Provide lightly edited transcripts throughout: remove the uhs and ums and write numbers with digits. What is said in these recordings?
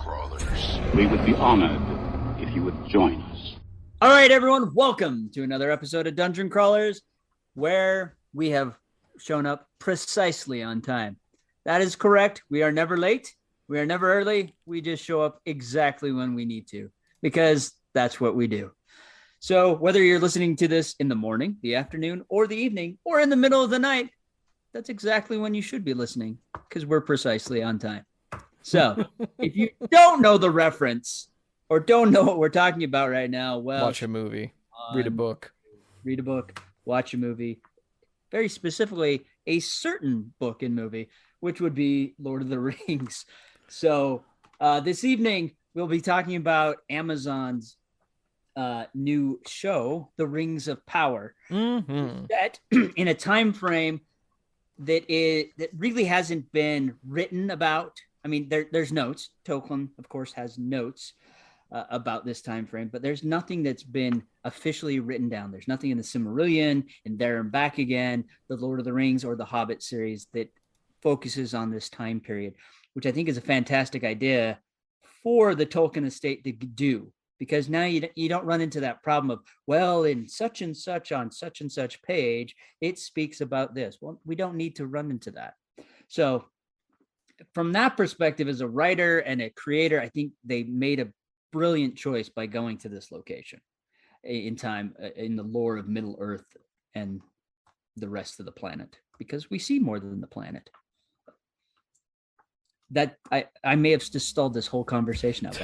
crawlers. We would be honored if you would join us. All right, everyone, welcome to another episode of Dungeon Crawlers, where we have shown up precisely on time. That is correct. We are never late. We are never early. We just show up exactly when we need to, because that's what we do. So whether you're listening to this in the morning, the afternoon, or the evening, or in the middle of the night, that's exactly when you should be listening, because we're precisely on time. So if you don't know the reference or don't know what we're talking about right now, well, watch a movie, read a book, watch a movie, very specifically a certain book and movie, which would be Lord of the Rings. So this evening, we'll be talking about Amazon's new show, The Rings of Power, set in a time frame that really hasn't been written about. I mean, there's notes. Tolkien, of course, has notes about this time frame, but there's nothing that's been officially written down. There's nothing in the Silmarillion, and There and Back Again, the Lord of the Rings, or the Hobbit series that focuses on this time period, which I think is a fantastic idea for the Tolkien estate to do, because now you don't run into that problem of, well, in such and such on such and such page, it speaks about this. Well, we don't need to run into that. So from that perspective, as a writer and a creator, I think they made a brilliant choice by going to this location in time, in the lore of Middle Earth and the rest of the planet, because we see more than the planet. That I may have just stalled this whole conversation out.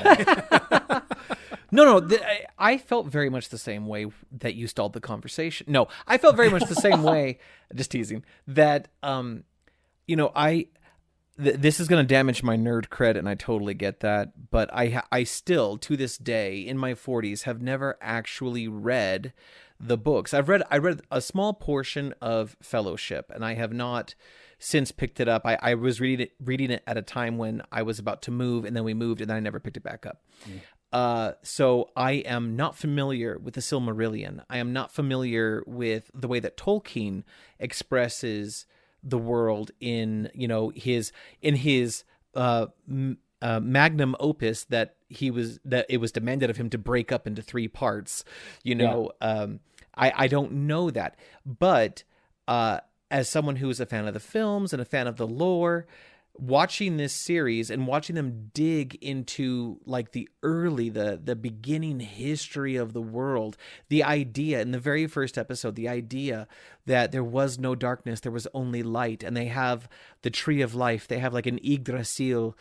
No, I felt very much the same way that you stalled the conversation. No, I felt very much the same way, just teasing, that, this is going to damage my nerd cred, and I totally get that. But I still, to this day, in my 40s, have never actually read the books. I read a small portion of Fellowship, and I have not since picked it up. I was reading it at a time when I was about to move, and then we moved, and then I never picked it back up. So I am not familiar with the Silmarillion. I am not familiar with the way that Tolkien expresses the world in his magnum opus that it was demanded of him to break up into 3 parts. I don't know that, but as someone who is a fan of the films and a fan of the lore, watching this series and watching them dig into like the beginning history of the world, the idea in the very first episode, the idea that there was no darkness, there was only light, and they have the tree of life, they have like an Yggdrasil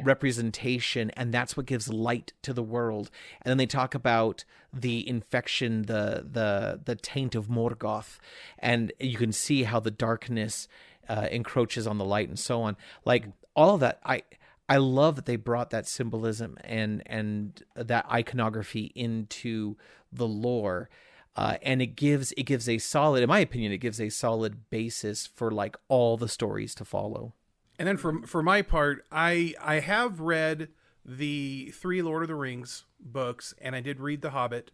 representation, and that's what gives light to the world. And then they talk about the infection, the taint of Morgoth, and you can see how the darkness encroaches on the light and so on. Like all of that, I love that they brought that symbolism and that iconography into the lore, and it gives a solid, in my opinion, it gives a solid basis for like all the stories to follow. And then for my part, I have read the 3 Lord of the Rings books, and I did read The Hobbit.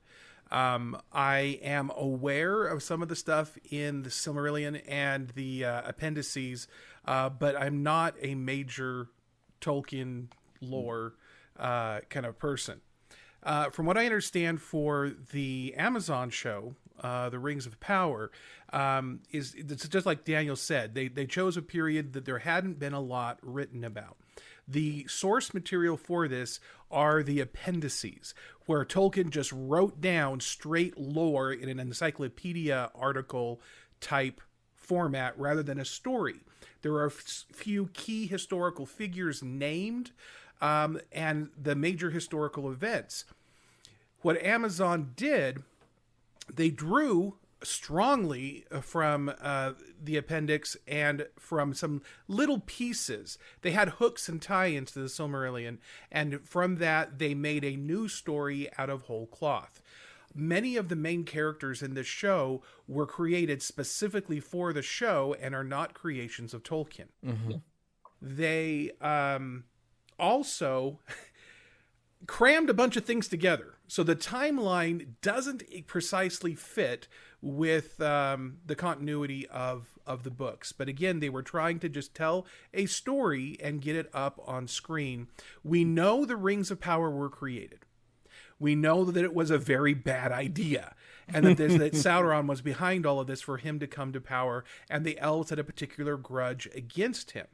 I am aware of some of the stuff in the Silmarillion and the appendices, but I'm not a major Tolkien lore kind of person. From what I understand, for the Amazon show, The Rings of Power, it's just like Daniel said, they chose a period that there hadn't been a lot written about. The source material for this are the appendices, where Tolkien just wrote down straight lore in an encyclopedia article type format rather than a story. There are a few key historical figures named, and the major historical events. What Amazon did, they drew strongly from the appendix and from some little pieces. They had hooks and tie-ins to the Silmarillion, and from that they made a new story out of whole cloth. Many of the main characters in this show were created specifically for the show and are not creations of Tolkien. Mm-hmm. They also crammed a bunch of things together, so the timeline doesn't precisely fit with the continuity of of the books. But again, they were trying to just tell a story and get it up on screen. We know the Rings of Power were created. We know that it was a very bad idea, and that that Sauron was behind all of this for him to come to power, and the elves had a particular grudge against him.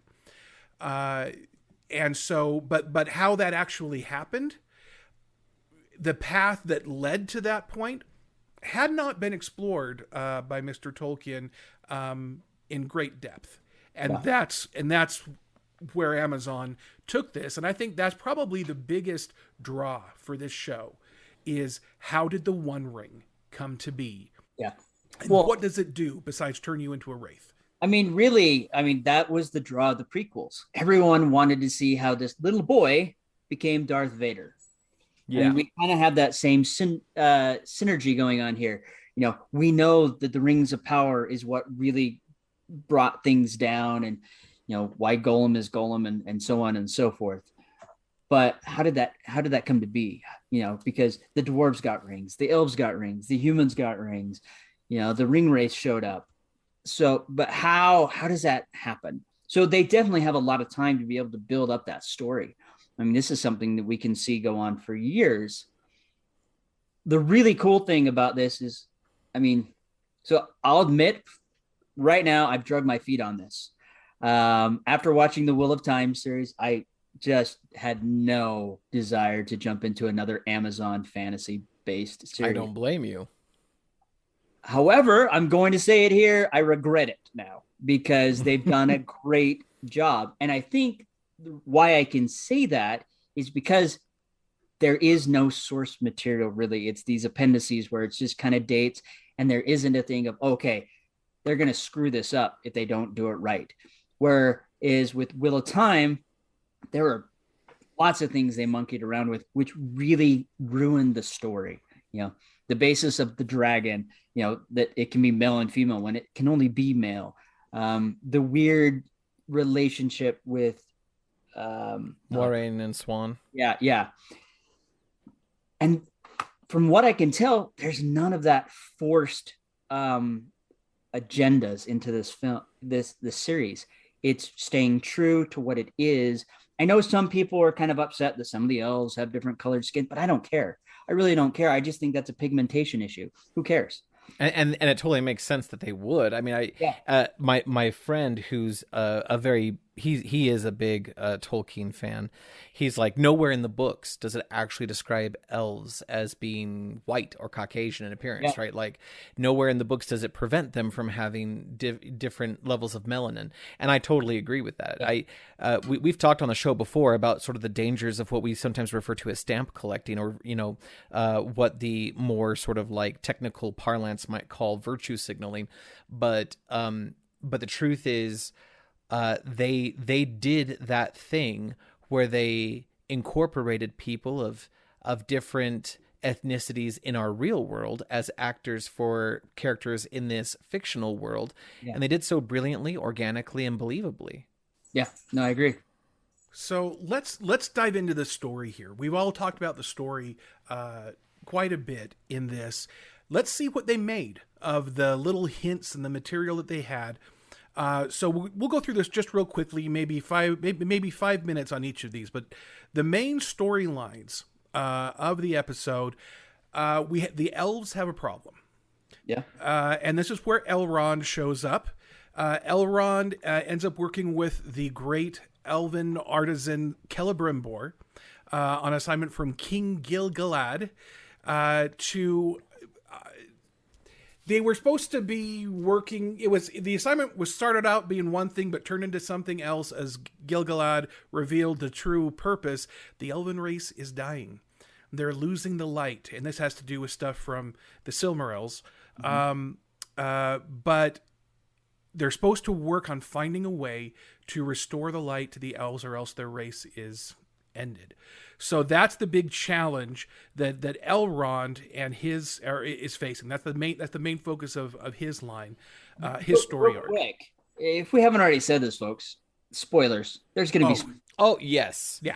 And so, but how that actually happened, the path that led to that point, had not been explored by Mr. Tolkien in great depth, and that's where Amazon took this. And I think that's probably the biggest draw for this show, is how did the One Ring come to be? Yeah. And what does it do besides turn you into a wraith? I mean, really, that was the draw of the prequels. Everyone wanted to see how this little boy became Darth Vader. Yeah. And we kind of have that same synergy going on here. We know that the Rings of Power is what really brought things down, and why Gollum is Gollum, and so on and so forth. But how did that come to be? Because the dwarves got rings, the elves got rings, the humans got rings, the ring wraiths showed up. So, but how does that happen? So they definitely have a lot of time to be able to build up that story. This is something that we can see go on for years. The really cool thing about this is, so I'll admit right now, I've drugged my feet on this. After watching the Wheel of Time series, I just had no desire to jump into another Amazon fantasy-based series. I don't blame you. However, I'm going to say it here. I regret it now, because they've done a great job. And I think why I can say that is because there is no source material, really. It's these appendices where it's just kind of dates, and there isn't a thing of, okay, they're going to screw this up if they don't do it right. Whereas with Wheel of Time, there were lots of things they monkeyed around with, which really ruined the story. The basis of the dragon, that it can be male and female when it can only be male. The weird relationship with Moiraine and Swan. Yeah. And from what I can tell, there's none of that forced agendas into this film, this series. It's staying true to what it is. I know some people are kind of upset that some of the elves have different colored skin, but I don't care. I really don't care. I just think that's a pigmentation issue. Who cares? And it totally makes sense that they would. My friend who's he is a big Tolkien fan. He's like, nowhere in the books does it actually describe elves as being white or Caucasian in appearance, right? Like, nowhere in the books does it prevent them from having different levels of melanin. And I totally agree with that. Yeah. We've talked on the show before about sort of the dangers of what we sometimes refer to as stamp collecting, or what the more sort of like technical parlance might call virtue signaling. But the truth is, they did that thing where they incorporated people of different ethnicities in our real world as actors for characters in this fictional world. Yeah. And they did so brilliantly, organically, and believably. Yeah, no, I agree. So let's dive into the story here. We've all talked about the story quite a bit in this. Let's see what they made of the little hints and the material that they had. So we'll go through this just real quickly, maybe 5 minutes on each of these. But the main storylines of the episode, the elves have a problem. Yeah. And this is where Elrond shows up. Elrond ends up working with the great elven artisan Celebrimbor on assignment from King Gil-galad to... They were supposed to be working. The assignment was started out being one thing, but turned into something else as Gil-galad revealed the true purpose. The elven race is dying. They're losing the light, and this has to do with stuff from the Silmarils. Mm-hmm. But they're supposed to work on finding a way to restore the light to the elves, or else their race is ended. So that's the big challenge that Elrond and is facing. That's the main focus of his line, his story arc. Quick, if we haven't already said this, folks, spoilers. There's going to be. Oh yes, yeah.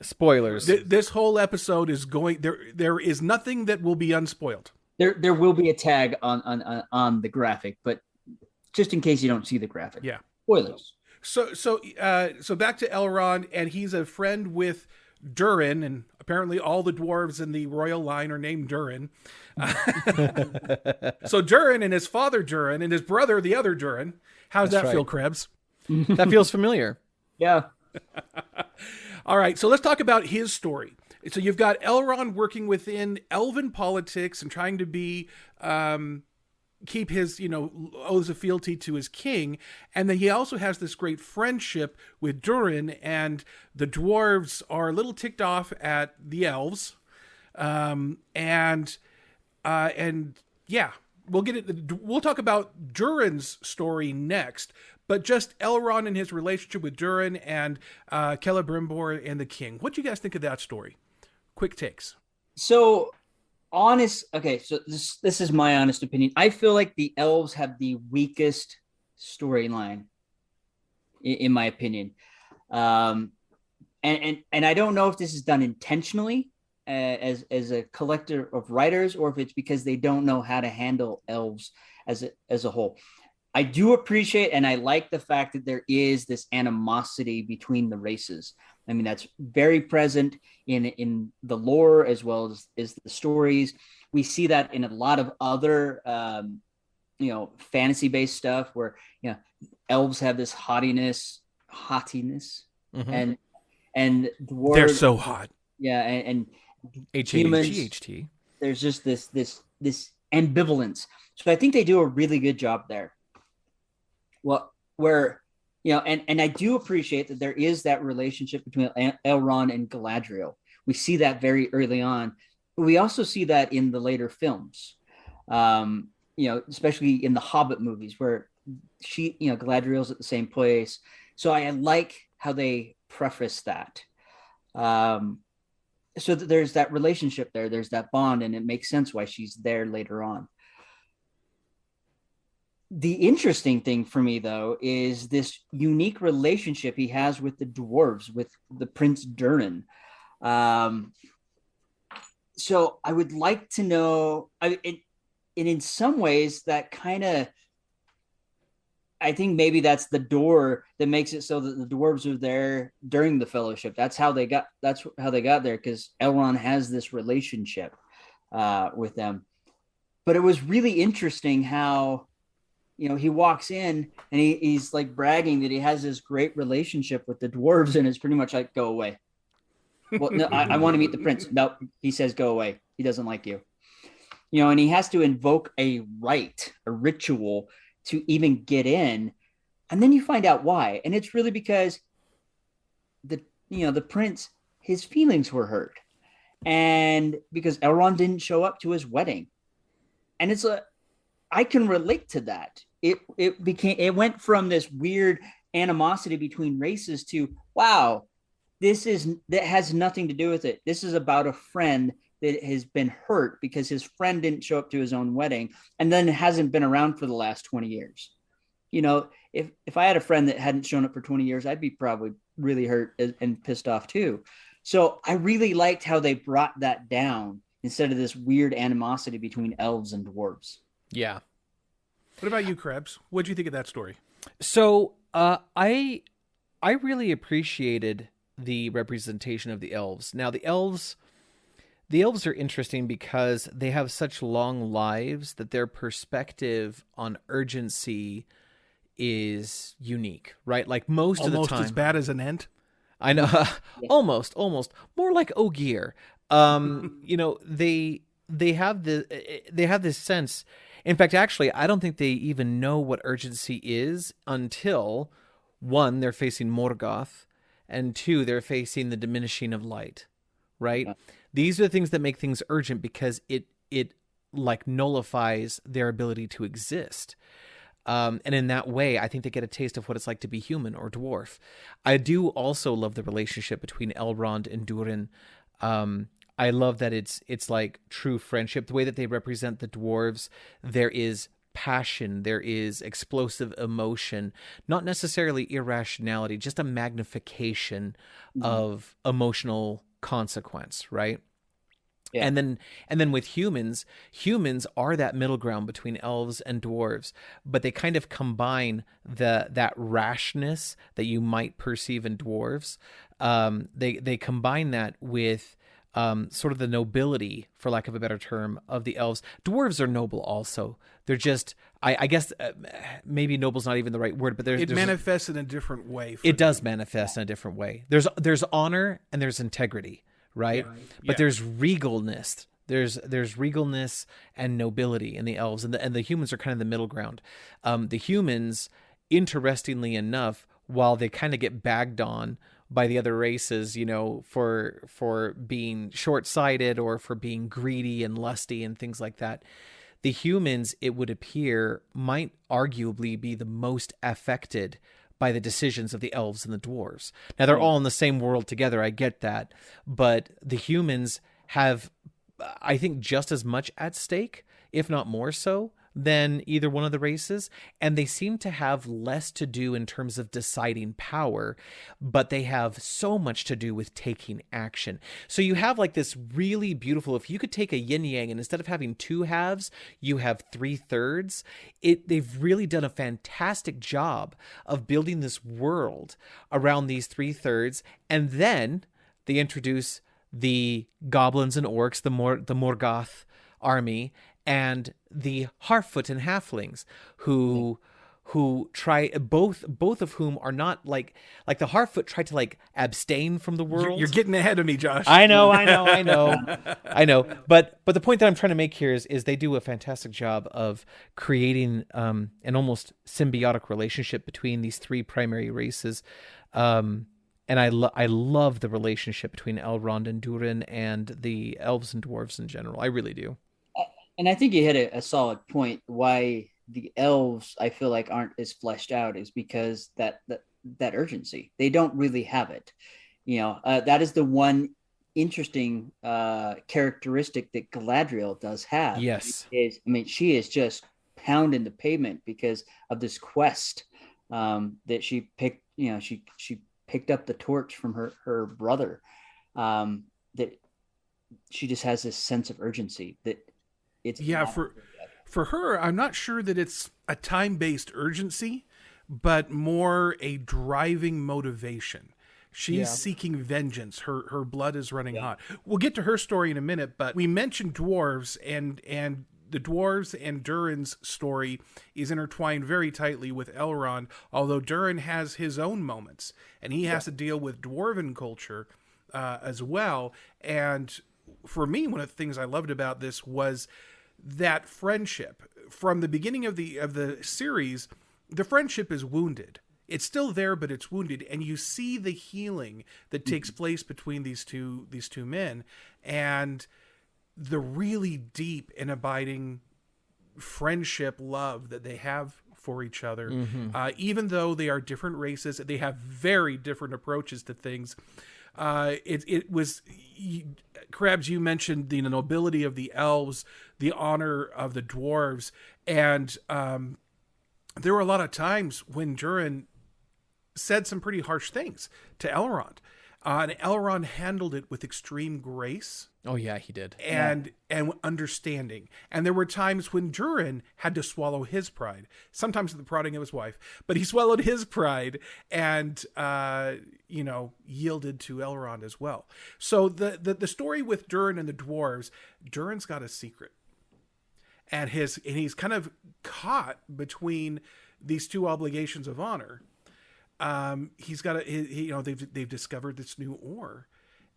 Spoilers. This whole episode is going there. There is nothing that will be unspoiled. There will be a tag on the graphic, but just in case you don't see the graphic. Yeah. Spoilers. So back to Elrond, and he's a friend with Durin, and apparently all the dwarves in the royal line are named Durin. So Durin and his father Durin and his brother, the other Durin. How's that feel, Krebs? That feels familiar. Yeah. All right, so let's talk about his story. So you've got Elrond working within elven politics and trying to be keep his, oaths of fealty to his king. And then he also has this great friendship with Durin, and the dwarves are a little ticked off at the elves. And yeah, we'll talk about Durin's story next, but just Elrond and his relationship with Durin and Celebrimbor and the king. What do you guys think of that story? Quick takes. So this is my honest opinion. I feel like the elves have the weakest storyline, in my opinion. And I don't know if this is done intentionally as a collector of writers, or if it's because they don't know how to handle elves as a whole. I do appreciate and I like the fact that there is this animosity between the races. I mean, that's very present in the lore as well as the stories. We see that in a lot of other, fantasy-based stuff where, elves have this haughtiness, Mm-hmm. and dwarves, they're so hot. Yeah, and humans, H-A-G-H-T. There's just this ambivalence. So I think they do a really good job there. Well, where. And I do appreciate that there is that relationship between Elrond and Galadriel. We see that very early on, but we also see that in the later films, especially in the Hobbit movies where Galadriel's at the same place. So I like how they preface that. So that there's that relationship there, there's that bond, and it makes sense why she's there later on. The interesting thing for me, though, is this unique relationship he has with the dwarves, with the Prince Durin. So I would like to know, and in some ways, that kind of, I think maybe that's the door that makes it so that the dwarves are there during the Fellowship. That's how they got there, because Elrond has this relationship with them. But it was really interesting how, he walks in and he's like bragging that he has this great relationship with the dwarves, and it's pretty much like, go away. Well, no, I want to meet the prince. No, he says, go away. He doesn't like you. And he has to invoke a rite, a ritual to even get in. And then you find out why. And it's really because the prince, his feelings were hurt. And because Elrond didn't show up to his wedding. And I can relate to that. It went from this weird animosity between races to, wow, that has nothing to do with it. This is about a friend that has been hurt because his friend didn't show up to his own wedding and then hasn't been around for the last 20 years. If I had a friend that hadn't shown up for 20 years, I'd be probably really hurt and pissed off too. So I really liked how they brought that down instead of this weird animosity between elves and dwarves. Yeah. What about you, Krebs? What did you think of that story? So I really appreciated the representation of the elves. Now the elves are interesting because they have such long lives that their perspective on urgency is unique, right? Like most of the time, almost as bad as an Ent. I know, almost more like Ogier. They have this sense. In fact, actually, I don't think they even know what urgency is until, one, they're facing Morgoth, and two, they're facing the diminishing of light, right? Yeah. These are the things that make things urgent because it like nullifies their ability to exist. And in that way, I think they get a taste of what it's like to be human or dwarf. I do also love the relationship between Elrond and Durin. I love that it's like true friendship. The way that they represent the dwarves, there is passion, there is explosive emotion, not necessarily irrationality, just a magnification of emotional consequence, right? Yeah. And then with humans are that middle ground between elves and dwarves, but they kind of combine that rashness that you might perceive in dwarves. They combine that with sort of the nobility, for lack of a better term, of the elves. Dwarves are noble also. They're just, I guess maybe noble's not even the right word, but it manifests in a different way. It does manifest in a different way. There's honor and there's integrity, right? Yeah. But there's regalness. There's regalness and nobility in the elves, and the humans are kind of the middle ground. The humans, interestingly enough, while they kind of get bagged on by the other races, you know, for being short-sighted or for being greedy and lusty and things like that, the humans, it would appear, might arguably be the most affected by the decisions of the elves and the dwarves. Now, they're all in the same world together, I get that, but the humans have, I think, just as much at stake, if not more so, than either one of the races, and they seem to have less to do in terms of deciding power, but they have so much to do with taking action. So you have like this really beautiful, if you could take a yin yang and instead of having two halves, you have 3/3, they've really done a fantastic job of building this world around these 3/3, and then they introduce the goblins and orcs, the Morgoth army, and the Harfoot and halflings who try, both of whom are not like the Harfoot tried to like abstain from the world. You're getting ahead of me, Josh. I know. But the point that I'm trying to make here is they do a fantastic job of creating an almost symbiotic relationship between these three primary races. And I love the relationship between Elrond and Durin and the elves and dwarves in general. I really do. And I think you hit a solid point. Why the elves, I feel like, aren't as fleshed out is because that urgency. They don't really have it. You know, that is the one interesting characteristic that Galadriel does have. Yes. She is just pounding the pavement because of this quest that she picked. You know, she picked up the torch from her brother. That she just has this sense of urgency that. For her, I'm not sure that it's a time-based urgency, but more a driving motivation. She's seeking vengeance. Her blood is running hot. We'll get to her story in a minute, but we mentioned dwarves, and the dwarves and Durin's story is intertwined very tightly with Elrond, although Durin has his own moments, and he has to deal with dwarven culture as well. And for me, one of the things I loved about this was that friendship. From the beginning of the series, the friendship is wounded. It's still there, but it's wounded, and you see the healing that takes place between these two men, and the really deep and abiding friendship, love that they have for each other. Even though they are different races, they have very different approaches to things. It was, Krabs, you mentioned the nobility of the elves, the honor of the dwarves, and there were a lot of times when Durin said some pretty harsh things to Elrond, and Elrond handled it with extreme grace. Oh yeah, he did, and understanding. And there were times when Durin had to swallow his pride, sometimes at the prodding of his wife, but he swallowed his pride and yielded to Elrond as well. So the story with Durin and the dwarves, Durin's got a secret, and he's kind of caught between these two obligations of honor. He's got they've discovered this new ore,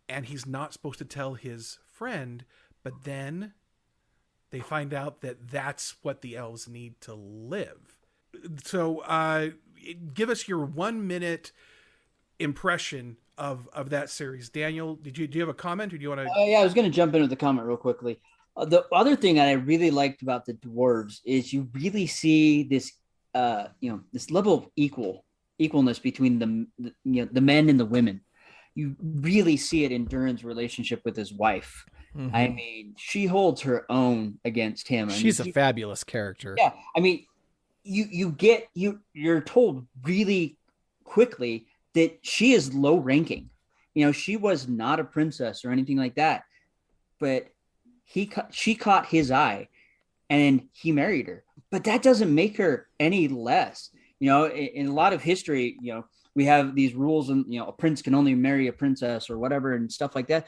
and he's not supposed to tell his friend, but then they find out that that's what the elves need to live. So give us your 1 minute impression of that series. Daniel, do you have a comment, or do you want to? Yeah, I was going to jump into the comment real quickly. The other thing that I really liked about the dwarves is you really see this, this level of equalness between the men and the women. You really see it in Durin's relationship with his wife. Mm-hmm. I mean, she holds her own against him. She's a fabulous character. Yeah, I mean, you're told really quickly that she is low ranking. You know, she was not a princess or anything like that, but she caught his eye, and he married her. But that doesn't make her any less. In a lot of history, we have these rules, and a prince can only marry a princess or whatever and stuff like that.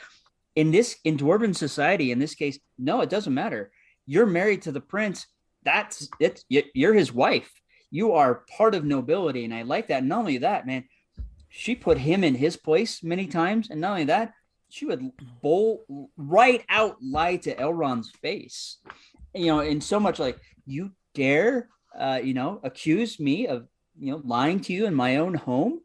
In dwarven society, in this case, no, it doesn't matter. You're married to the prince. That's it. You're his wife. You are part of nobility, and I like that. Not only that, man, she put him in his place many times, and not only that, she would right out lie to Elrond's face. In so much like, you dare, accuse me of, lying to you in my own home.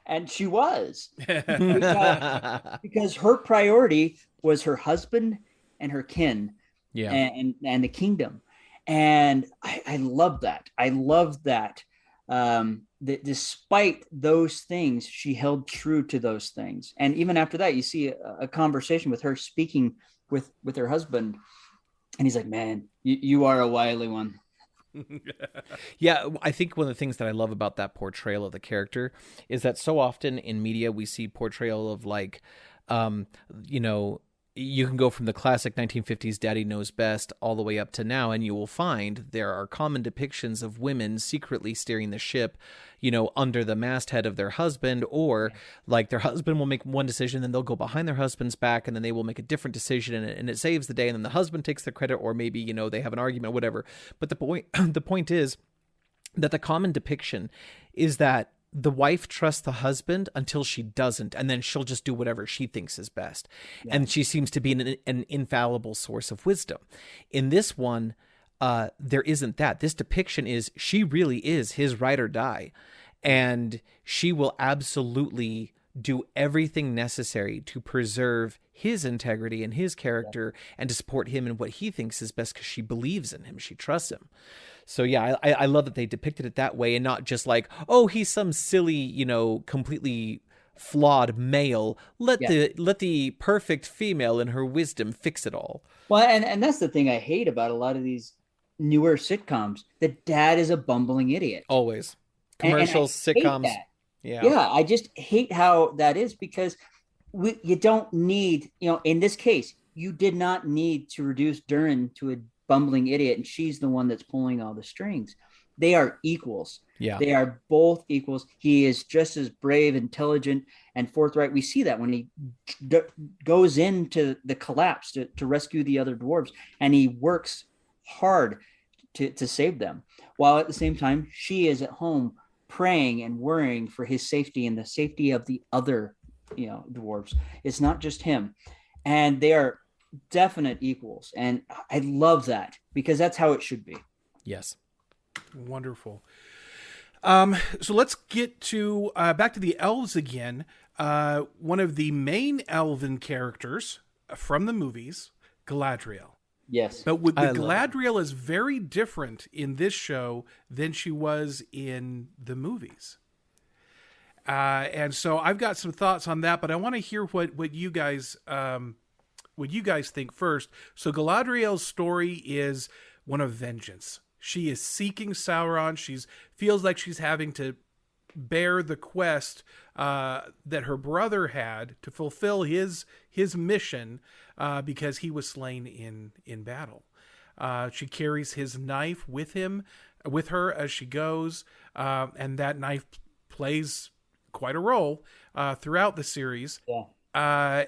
And she was, because her priority was her husband and her kin, and the kingdom. And I love that. I love that. That despite those things, she held true to those things. And even after that, you see a conversation with her speaking with her husband. And he's like, man, you are a wily one. Yeah, I think one of the things that I love about that portrayal of the character is that so often in media we see portrayal of like, you can go from the classic 1950s Daddy Knows Best all the way up to now, and you will find there are common depictions of women secretly steering the ship, under the masthead of their husband, or like their husband will make one decision, then they'll go behind their husband's back, and then they will make a different decision, and it saves the day, and then the husband takes the credit, or maybe, they have an argument, whatever. But the point is that the common depiction is that the wife trusts the husband until she doesn't, and then she'll just do whatever she thinks is best. Yeah. And she seems to be an infallible source of wisdom. In this one, there isn't that. This depiction is she really is his ride or die, and she will absolutely do everything necessary to preserve his integrity and his character, and to support him in what he thinks is best because she believes in him. She trusts him. So yeah, I love that they depicted it that way, and not just like, oh, he's some silly, completely flawed male. Let the perfect female in her wisdom fix it all. Well, and that's the thing I hate about a lot of these newer sitcoms. The dad is a bumbling idiot. Always. Commercials, sitcoms. Yeah, I just hate how that is, because you don't need, in this case, you did not need to reduce Durin to a bumbling idiot, and she's the one that's pulling all the strings. They are equals. Yeah, they are both equals. He is just as brave, intelligent, and forthright. We see that when he goes into the collapse to rescue the other dwarves, and he works hard to save them, while at the same time she is at home praying and worrying for his safety and the safety of the other dwarves. It's not just him, and they are definite equals, and I love that, because that's how it should be. Yes. Wonderful. So let's get to back to the elves again. One of the main elven characters from the movies, Galadriel. Yes. But Galadriel is very different in this show than she was in the movies. And so I've got some thoughts on that, but I want to hear what you guys think first. So Galadriel's story is one of vengeance. She is seeking Sauron. Feels like she's having to bear the quest that her brother had to fulfill his mission because he was slain in battle. She carries his knife with her as she goes, and that knife plays quite a role throughout the series. Yeah.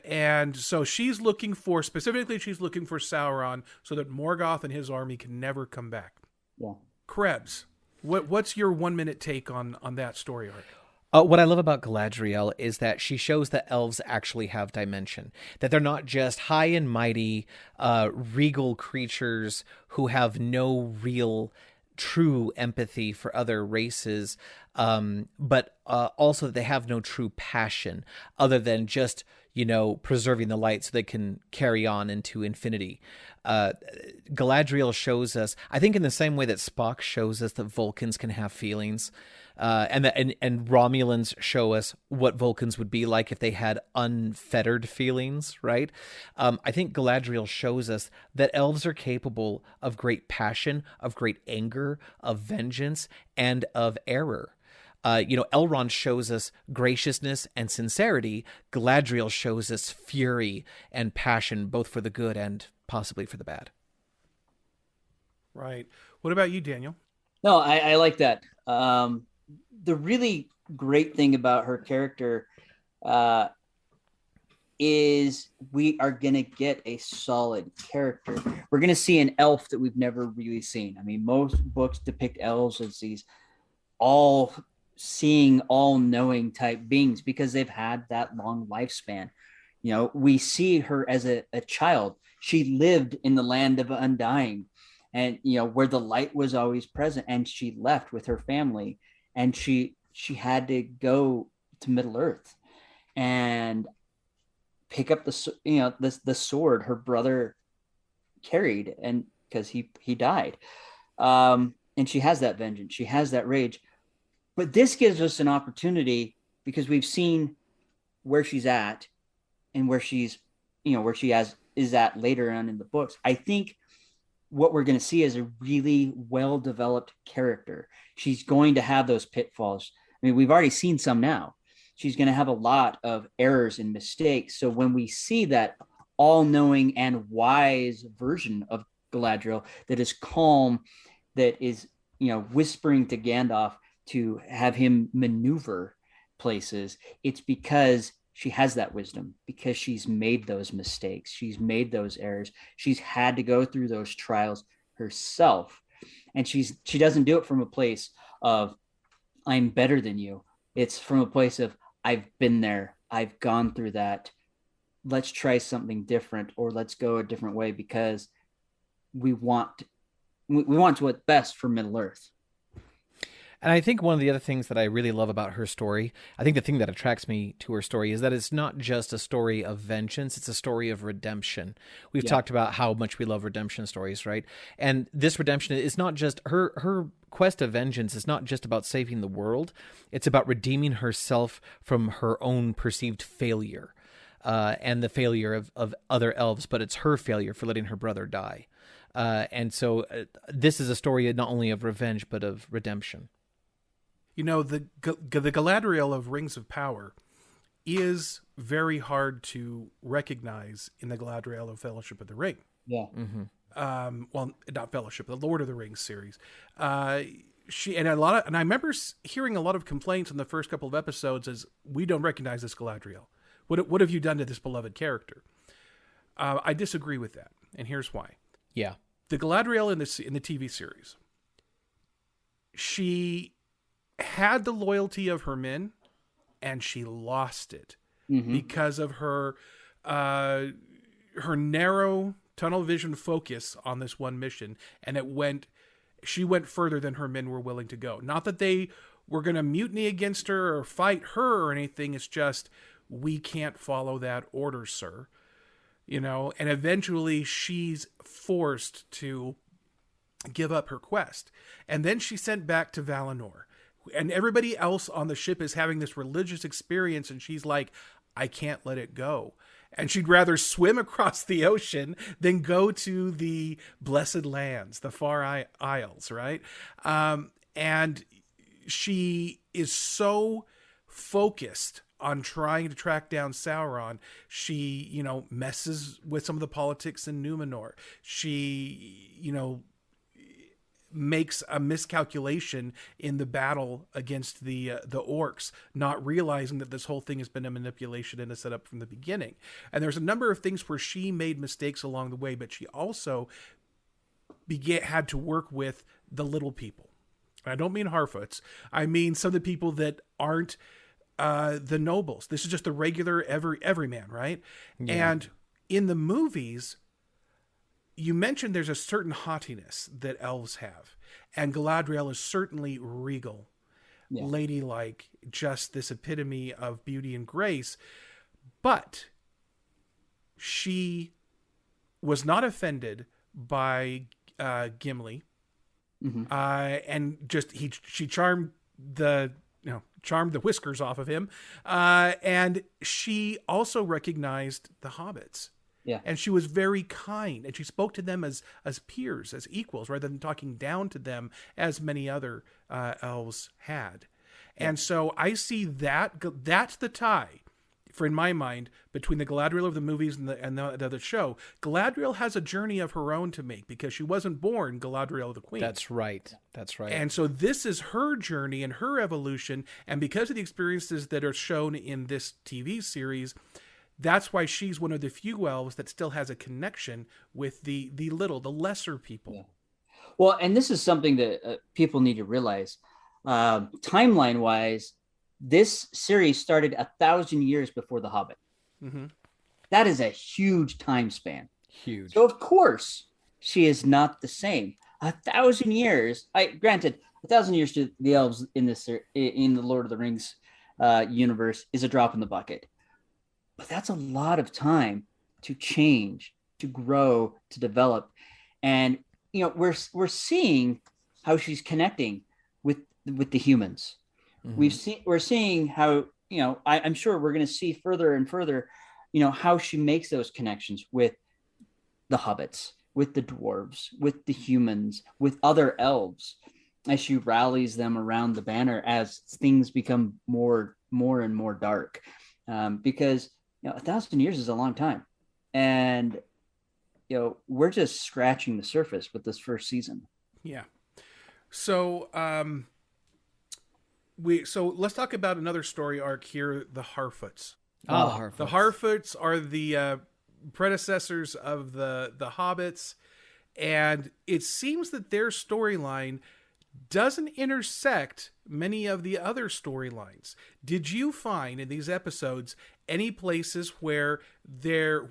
And so she's looking for Sauron so that Morgoth and his army can never come back. Yeah. Krebs, what's your 1 minute take on that story arc? What I love about Galadriel is that she shows that elves actually have dimension, that they're not just high and mighty, regal creatures who have no real true empathy for other races, but also that they have no true passion other than just, preserving the light so they can carry on into infinity. Galadriel shows us, I think in the same way that Spock shows us that Vulcans can have feelings, and Romulans show us what Vulcans would be like if they had unfettered feelings, right? I think Galadriel shows us that elves are capable of great passion, of great anger, of vengeance, and of error. Elrond shows us graciousness and sincerity. Galadriel shows us fury and passion, both for the good and possibly for the bad. Right. What about you, Daniel? No, I like that. The really great thing about her character is we are going to get a solid character. We're going to see an elf that we've never really seen. I mean, most books depict elves as these all seeing, all knowing type beings because they've had that long lifespan. We see her as a child. She lived in the land of undying, and where the light was always present, and she left with her family, and she had to go to Middle Earth and pick up the sword her brother carried, and because he died, and she has that vengeance, she has that rage. But this gives us an opportunity because we've seen where she's at and where she's where she is at later on in the books. I think what we're going to see is a really well developed character. She's going to have those pitfalls. I mean, we've already seen some now. She's going to have a lot of errors and mistakes. So when we see that all-knowing and wise version of Galadriel that is calm, that is, whispering to Gandalf to have him maneuver places, it's because she has that wisdom, because she's made those mistakes. She's made those errors. She's had to go through those trials herself. And she doesn't do it from a place of, I'm better than you. It's from a place of, I've been there. I've gone through that. Let's try something different, or let's go a different way because we want what's best for Middle Earth. And I think one of the other things that I really love about her story, I think the thing that attracts me to her story is that it's not just a story of vengeance, it's a story of redemption. We've talked about how much we love redemption stories, right? And this redemption is not just her quest of vengeance is not just about saving the world, it's about redeeming herself from her own perceived failure and the failure of other elves, but it's her failure for letting her brother die. And so this is a story not only of revenge, but of redemption. The Galadriel of Rings of Power is very hard to recognize in the Galadriel of Fellowship of the Ring. Yeah. Mm-hmm. Well, not Fellowship, the Lord of the Rings series. I remember hearing a lot of complaints in the first couple of episodes as we don't recognize this Galadriel. What have you done to this beloved character? I disagree with that, and here's why. Yeah. The Galadriel in the TV series, she had the loyalty of her men, and she lost it because of her narrow tunnel vision focus on this one mission, and she went further than her men were willing to go. Not that they were going to mutiny against her or fight her or anything. It's just, we can't follow that order, sir. And eventually she's forced to give up her quest. And then she's sent back to Valinor. And everybody else on the ship is having this religious experience, and she's like, I can't let it go. And she'd rather swim across the ocean than go to the blessed lands, the far isles, right? And she is so focused on trying to track down Sauron. She, messes with some of the politics in Numenor. She, makes a miscalculation in the battle against the orcs, not realizing that this whole thing has been a manipulation and a setup from the beginning. And there's a number of things where she made mistakes along the way, but she also had to work with the little people. I don't mean Harfoots. I mean some of the people that aren't the nobles. This is just the regular everyman, right? Yeah. And in the movies, you mentioned there's a certain haughtiness that elves have, and Galadriel is certainly regal, ladylike, just this epitome of beauty and grace. But she was not offended by Gimli, and she charmed the whiskers off of him, and she also recognized the hobbits. Yeah. And she was very kind, and she spoke to them as peers, as equals, rather than talking down to them as many other elves had. And so I see that's the tie, for in my mind, between the Galadriel of the movies and the show. Galadriel has a journey of her own to make because she wasn't born Galadriel the Queen. That's right. That's right. And so this is her journey and her evolution. And because of the experiences that are shown in this TV series, that's why she's one of the few elves that still has a connection with the lesser people. Yeah. Well, and this is something that people need to realize. Timeline-wise, this series started 1,000 years before The Hobbit. Mm-hmm. That is a huge time span. Huge. So, of course, she is not the same. 1,000 years. Granted, 1,000 years to the elves in the Lord of the Rings universe is a drop in the bucket. But that's a lot of time to change, to grow, to develop. And, we're seeing how she's connecting with the humans. Mm-hmm. We're seeing how, I'm sure we're going to see further and further, how she makes those connections with the hobbits, with the dwarves, with the humans, with other elves, as she rallies them around the banner as things become more and more dark. Because 1,000 years is a long time, and we're just scratching the surface with this first season. Yeah. So let's talk about another story arc here, the Harfoots. Harfoots. The Harfoots are the predecessors of the Hobbits, and it seems that their storyline doesn't intersect many of the other storylines. Did you find in these episodes any places where their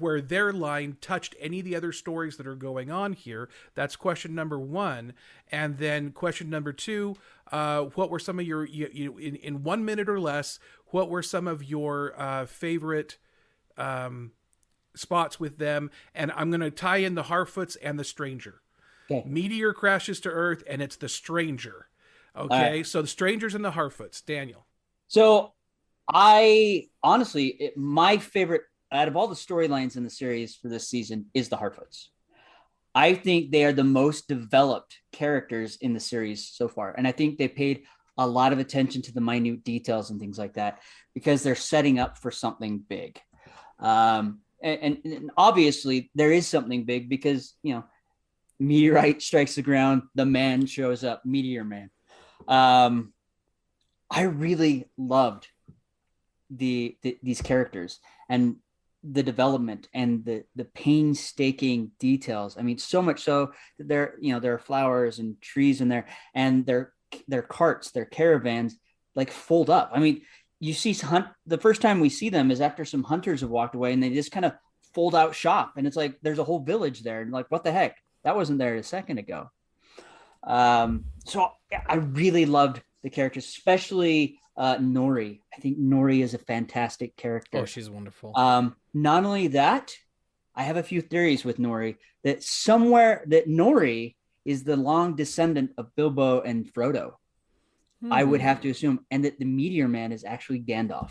line touched any of the other stories that are going on here? That's question number one. And then question number two, what were some of your, in 1 minute or less, what were some of your favorite spots with them? And I'm going to tie in the Harfoots and the Stranger. Okay. Meteor crashes to Earth, and it's the Stranger. Okay, so the Strangers and the Harfoots. Daniel. So I honestly, my favorite out of all the storylines in the series for this season is the Harfoots. I think they are the most developed characters in the series so far. And I think they paid a lot of attention to the minute details and things like that because they're setting up for something big. And obviously there is something big because, meteorite strikes the ground, the man shows up, Meteor Man. I really loved these characters and the development and the painstaking details. I mean, so much so that there are flowers and trees in there, and their carts, their caravans, like fold up. I mean, you see the first time we see them is after some hunters have walked away, and they just kind of fold out shop, and it's like there's a whole village there, and like, what the heck? That wasn't there a second ago. So I really loved the characters, especially Nori. I think Nori is a fantastic character. Oh, she's wonderful. Not only that, I have a few theories with Nori that Nori is the long descendant of Bilbo and Frodo. I would have to assume, and that the Meteor Man is actually Gandalf,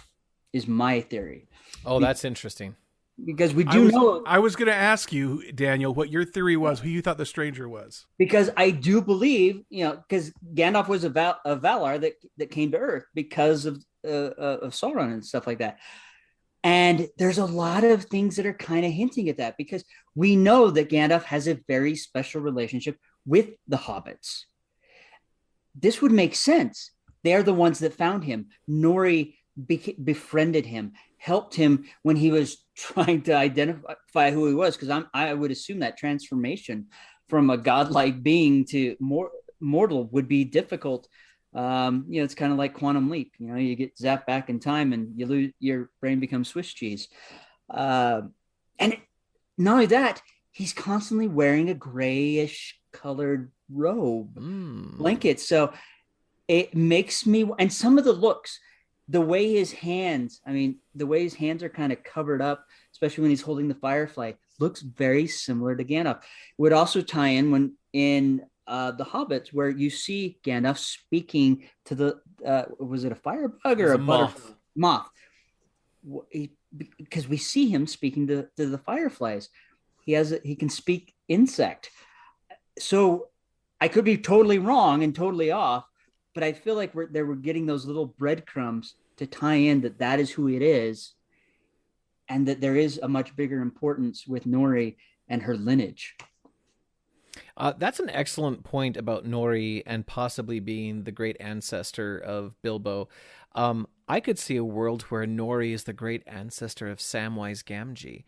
is my theory. Oh, that's interesting. Because we know. I was going to ask you, Daniel, what your theory was, who you thought the Stranger was. Because I do believe, because Gandalf was a Valar that came to Earth because of Sauron and stuff like that. And there's a lot of things that are kind of hinting at that, because we know that Gandalf has a very special relationship with the hobbits. This would make sense. They're the ones that found him. Nori befriended him, helped him when he was trying to identify who he was, because I would assume that transformation from a godlike being to mortal would be difficult. It's kind of like Quantum Leap. You get zapped back in time and you lose, your brain becomes Swiss cheese. And not only that, he's constantly wearing a grayish colored robe, blanket. So it makes me, and some of the looks, the way his hands are kind of covered up, especially when he's holding the firefly, looks very similar to Gandalf. It would also tie in when in the Hobbits, where you see Gandalf speaking to the was it a firebug or a moth? Because we see him speaking to the fireflies. He can speak insect. So I could be totally wrong and totally off, but I feel like we're getting those little breadcrumbs to tie in that is who it is, and that there is a much bigger importance with Nori and her lineage. That's an excellent point about Nori and possibly being the great ancestor of Bilbo. I could see a world where Nori is the great ancestor of Samwise Gamgee.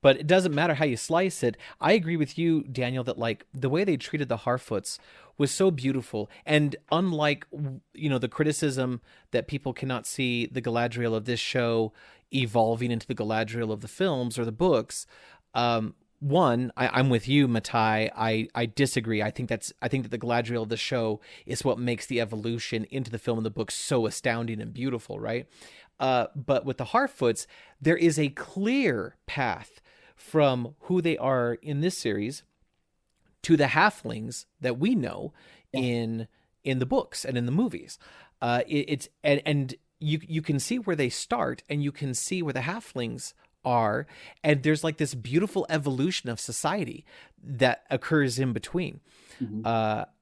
But it doesn't matter how you slice it. I agree with you, Daniel, that like the way they treated the Harfoots was so beautiful. And unlike, the criticism that people cannot see the Galadriel of this show evolving into the Galadriel of the films or the books, I'm with you, Matai. I disagree. I think that the Galadriel of the show is what makes the evolution into the film and the book so astounding and beautiful, right? But with the Harfoots, there is a clear path from who they are in this series to the halflings that we know in the books and in the movies. And you can see where they start, and you can see where the halflings are, and there's like this beautiful evolution of society that occurs in between. Mm-hmm.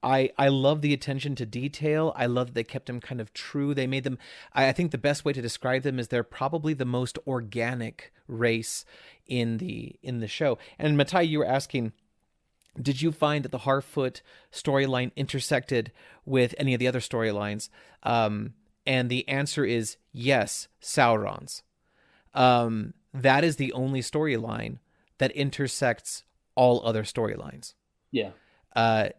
I love the attention to detail. I love that they kept them kind of true. They made them, I think the best way to describe them is they're probably the most organic race in the show. And Matai, you were asking, did you find that the Harfoot storyline intersected with any of the other storylines? And the answer is yes, Sauron's. That is the only storyline that intersects all other storylines. Yeah.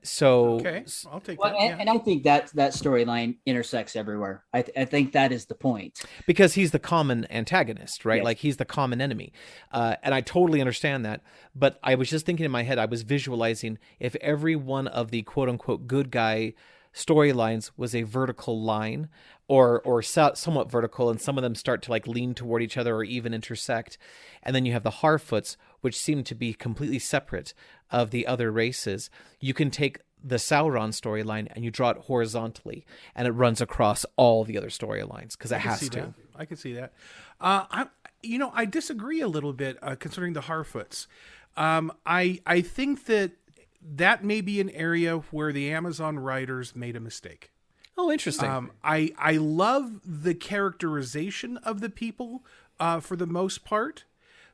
So okay, I'll take that. And I think that storyline intersects everywhere. I think that is the point, because he's the common antagonist, right? Yes. Like he's the common enemy. And I totally understand that. But I was just thinking in my head, I was visualizing if every one of the quote unquote good guy storylines was a vertical line or somewhat vertical, and some of them start to like lean toward each other or even intersect. And then you have the Harfoots, which seem to be completely separate of the other races. You can take the Sauron storyline and you draw it horizontally, and it runs across all the other storylines because it has to. I can see that. I disagree a little bit concerning the Harfoots. I think that may be an area where the Amazon writers made a mistake. Oh, interesting. I love the characterization of the people for the most part,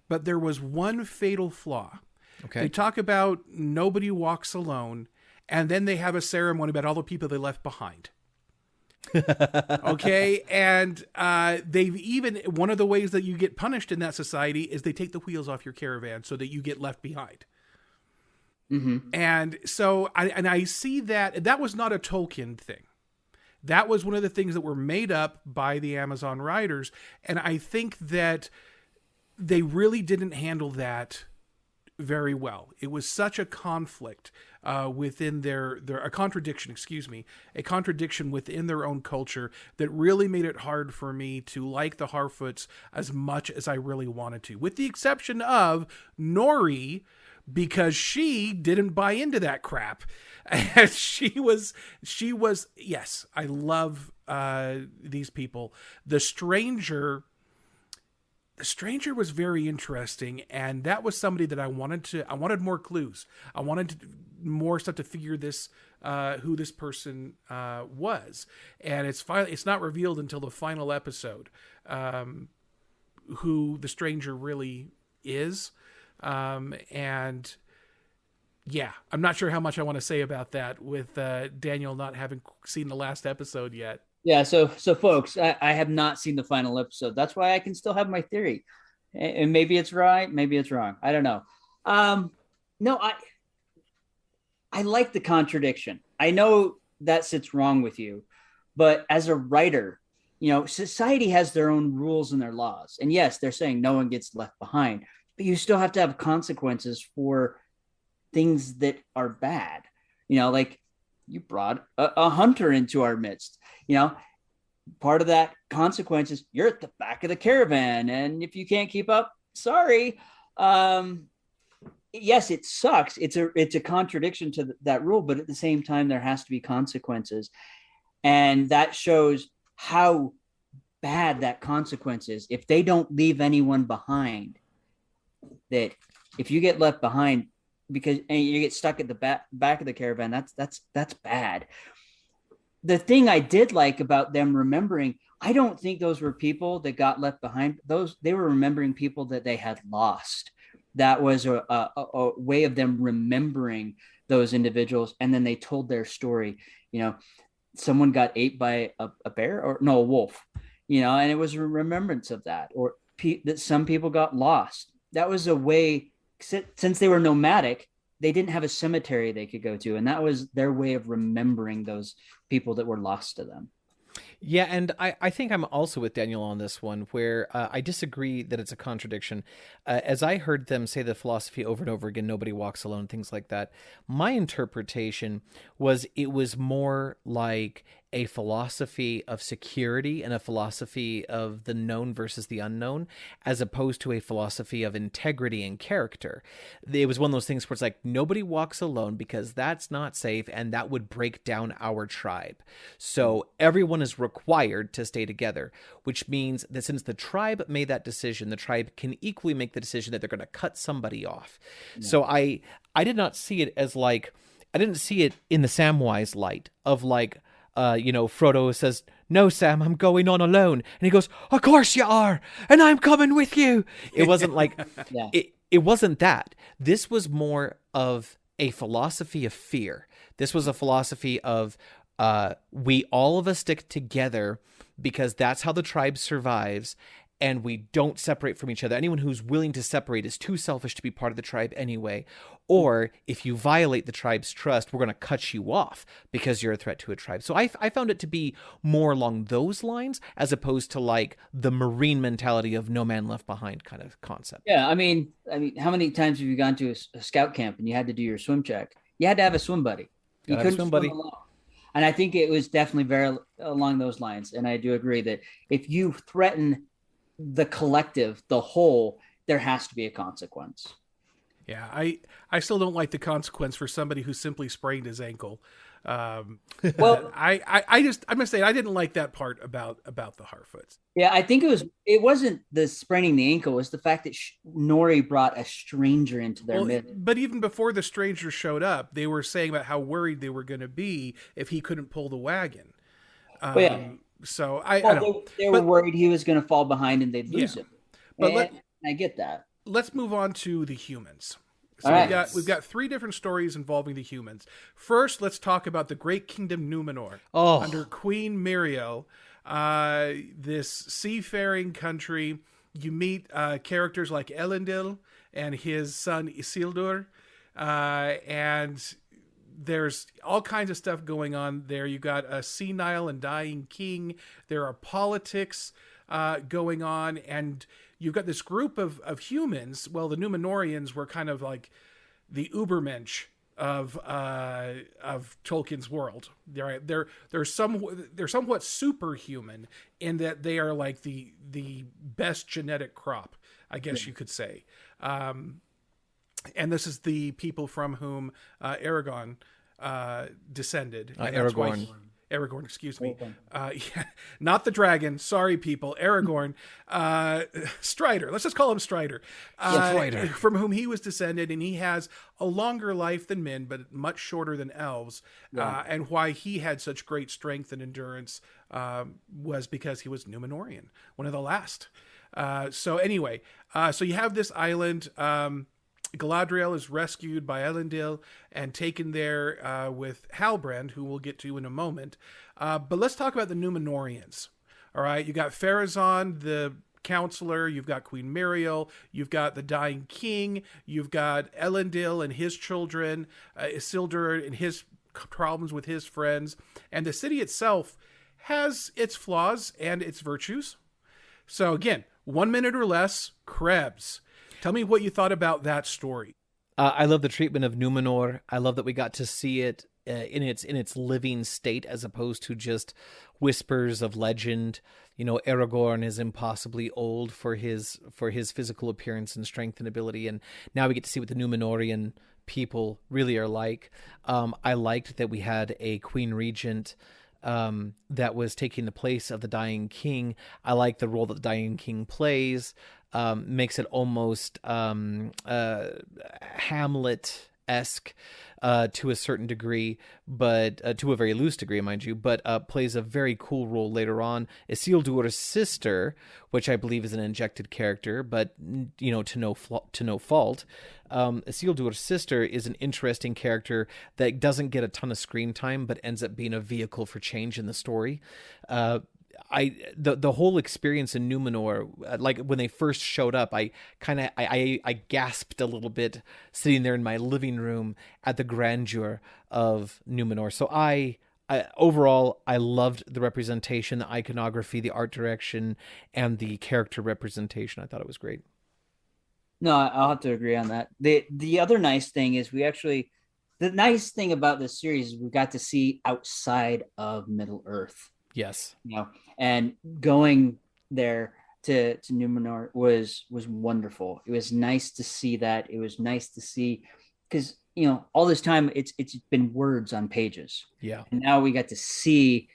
but there was one fatal flaw. Okay. They talk about nobody walks alone, and then they have a ceremony about all the people they left behind. Okay, and they've even, one of the ways that you get punished in that society is they take the wheels off your caravan so that you get left behind. Mm-hmm. And so I see that was not a Tolkien thing. That was one of the things that were made up by the Amazon writers, and I think that they really didn't handle that very well. It was such a conflict within a contradiction within their own culture that really made it hard for me to like the Harfoots as much as I really wanted to, with the exception of Nori, because she didn't buy into that crap. And she was, yes, I love these people. The stranger was very interesting, and that was somebody that I wanted more clues. I wanted more stuff to figure this, who this person was. And it's not revealed until the final episode, who the stranger really is. And yeah, I'm not sure how much I want to say about that with Daniel not having seen the last episode yet. Yeah, so folks, I have not seen the final episode. That's why I can still have my theory. And maybe it's right, maybe it's wrong. I don't know. No, I like the contradiction. I know that sits wrong with you, but as a writer, society has their own rules and their laws. And yes, they're saying no one gets left behind, but you still have to have consequences for things that are bad. Like you brought a hunter into our midst. Part of that consequence is you're at the back of the caravan, and if you can't keep up, sorry. Yes, it sucks. It's a contradiction to that rule, but at the same time, there has to be consequences, and that shows how bad that consequence is. If they don't leave anyone behind, that if you get left behind and you get stuck at the back of the caravan, that's bad. the thing I did like about them remembering, I don't think those were people that got left behind. They were remembering people that they had lost. That was a way of them remembering those individuals, and then they told their story. Someone got ate by a bear, or no, a wolf. And it was a remembrance of that, or that some people got lost. That was a way, since they were nomadic, they didn't have a cemetery they could go to, and that was their way of remembering those people that were lost to them. Yeah, and I think I'm also with Daniel on this one, where I disagree that it's a contradiction. As I heard them say the philosophy over and over again, nobody walks alone, things like that, my interpretation was it was more like a philosophy of security and a philosophy of the known versus the unknown, as opposed to a philosophy of integrity and character. It was one of those things where it's like, nobody walks alone because that's not safe and that would break down our tribe. So everyone is required to stay together, which means that since the tribe made that decision, the tribe can equally make the decision that they're going to cut somebody off. Yeah. So I did not see it as like, I didn't see it in the Samwise light of like, Frodo says, "No, Sam, I'm going on alone." And he goes, "Of course you are, and I'm coming with you." It wasn't like, yeah. It wasn't that. This was more of a philosophy of fear. This was a philosophy of, we all of us stick together because that's how the tribe survives, and we don't separate from each other. Anyone who's willing to separate is too selfish to be part of the tribe anyway. Or if you violate the tribe's trust, we're going to cut you off because you're a threat to a tribe. So I found it to be more along those lines as opposed to like the Marine mentality of no man left behind kind of concept. Yeah, I mean, how many times have you gone to a scout camp and you had to do your swim check? You had to have a swim buddy. You couldn't swim alone. And I think it was definitely very along those lines. And I do agree that if you threaten the collective, the whole, there has to be a consequence. Yeah, I still don't like the consequence for somebody who simply sprained his ankle. Well, I'm gonna say I didn't like that part about the Harfoots. Yeah, I think it wasn't the spraining the ankle, it was the fact that Nori brought a stranger into their midst. But even before the stranger showed up, they were saying about how worried they were going to be if he couldn't pull the wagon. So they were worried he was going to fall behind and they'd lose him. But I get that. Let's move on to the humans. So we've got three different stories involving the humans. First, let's talk about the Great Kingdom Numenor under Queen Miriel, this seafaring country. You meet characters like Elendil and his son Isildur, and there's all kinds of stuff going on there. You got a senile and dying king. There are politics going on, and you've got this group of humans. Well, the Numenorians were kind of like the Ubermensch of Tolkien's world. They're somewhat superhuman in that they are like the best genetic crop, I guess you could say. And this is the people from whom Aragorn descended. Aragorn, excuse me. Not the dragon. Sorry, people. Aragorn. Strider. Let's just call him Strider. Strider. From whom he was descended, and he has a longer life than men, but much shorter than elves. Yeah. And why he had such great strength and endurance was because he was Numenorian, one of the last. So anyway, so you have this island. Galadriel is rescued by Elendil and taken there with Halbrand, who we'll get to in a moment. But let's talk about the Numenorians. All right, you got Pharazôn, the counselor. You've got Queen Miriel. You've got the dying king. You've got Elendil and his children. Isildur and his problems with his friends. And the city itself has its flaws and its virtues. So again, 1 minute or less, Krebs. Tell me what you thought about that story. I love the treatment of Numenor. I love that we got to see it in its living state as opposed to just whispers of legend. Aragorn is impossibly old for his physical appearance and strength and ability, and now we get to see what the Numenorian people really are like. I liked that we had a queen regent that was taking the place of the dying king. I like the role that the dying king plays. Makes it almost Hamlet-esque esque to a certain degree, but to a very loose degree, mind you, but plays a very cool role later on. Isildur's sister, which I believe is an injected character, but to no fault. Isildur's sister is an interesting character that doesn't get a ton of screen time, but ends up being a vehicle for change in the story. The whole experience in Numenor, like when they first showed up, I gasped a little bit sitting there in my living room at the grandeur of Numenor. So overall, I loved the representation, the iconography, the art direction, and the character representation. I thought it was great. No, I'll have to agree on that. The other nice thing is the nice thing about this series is we got to see outside of Middle Earth. Yes. And going there to Numenor was wonderful. It was nice to see that. It was nice to see, because all this time it's been words on pages. Yeah. And now we got to see.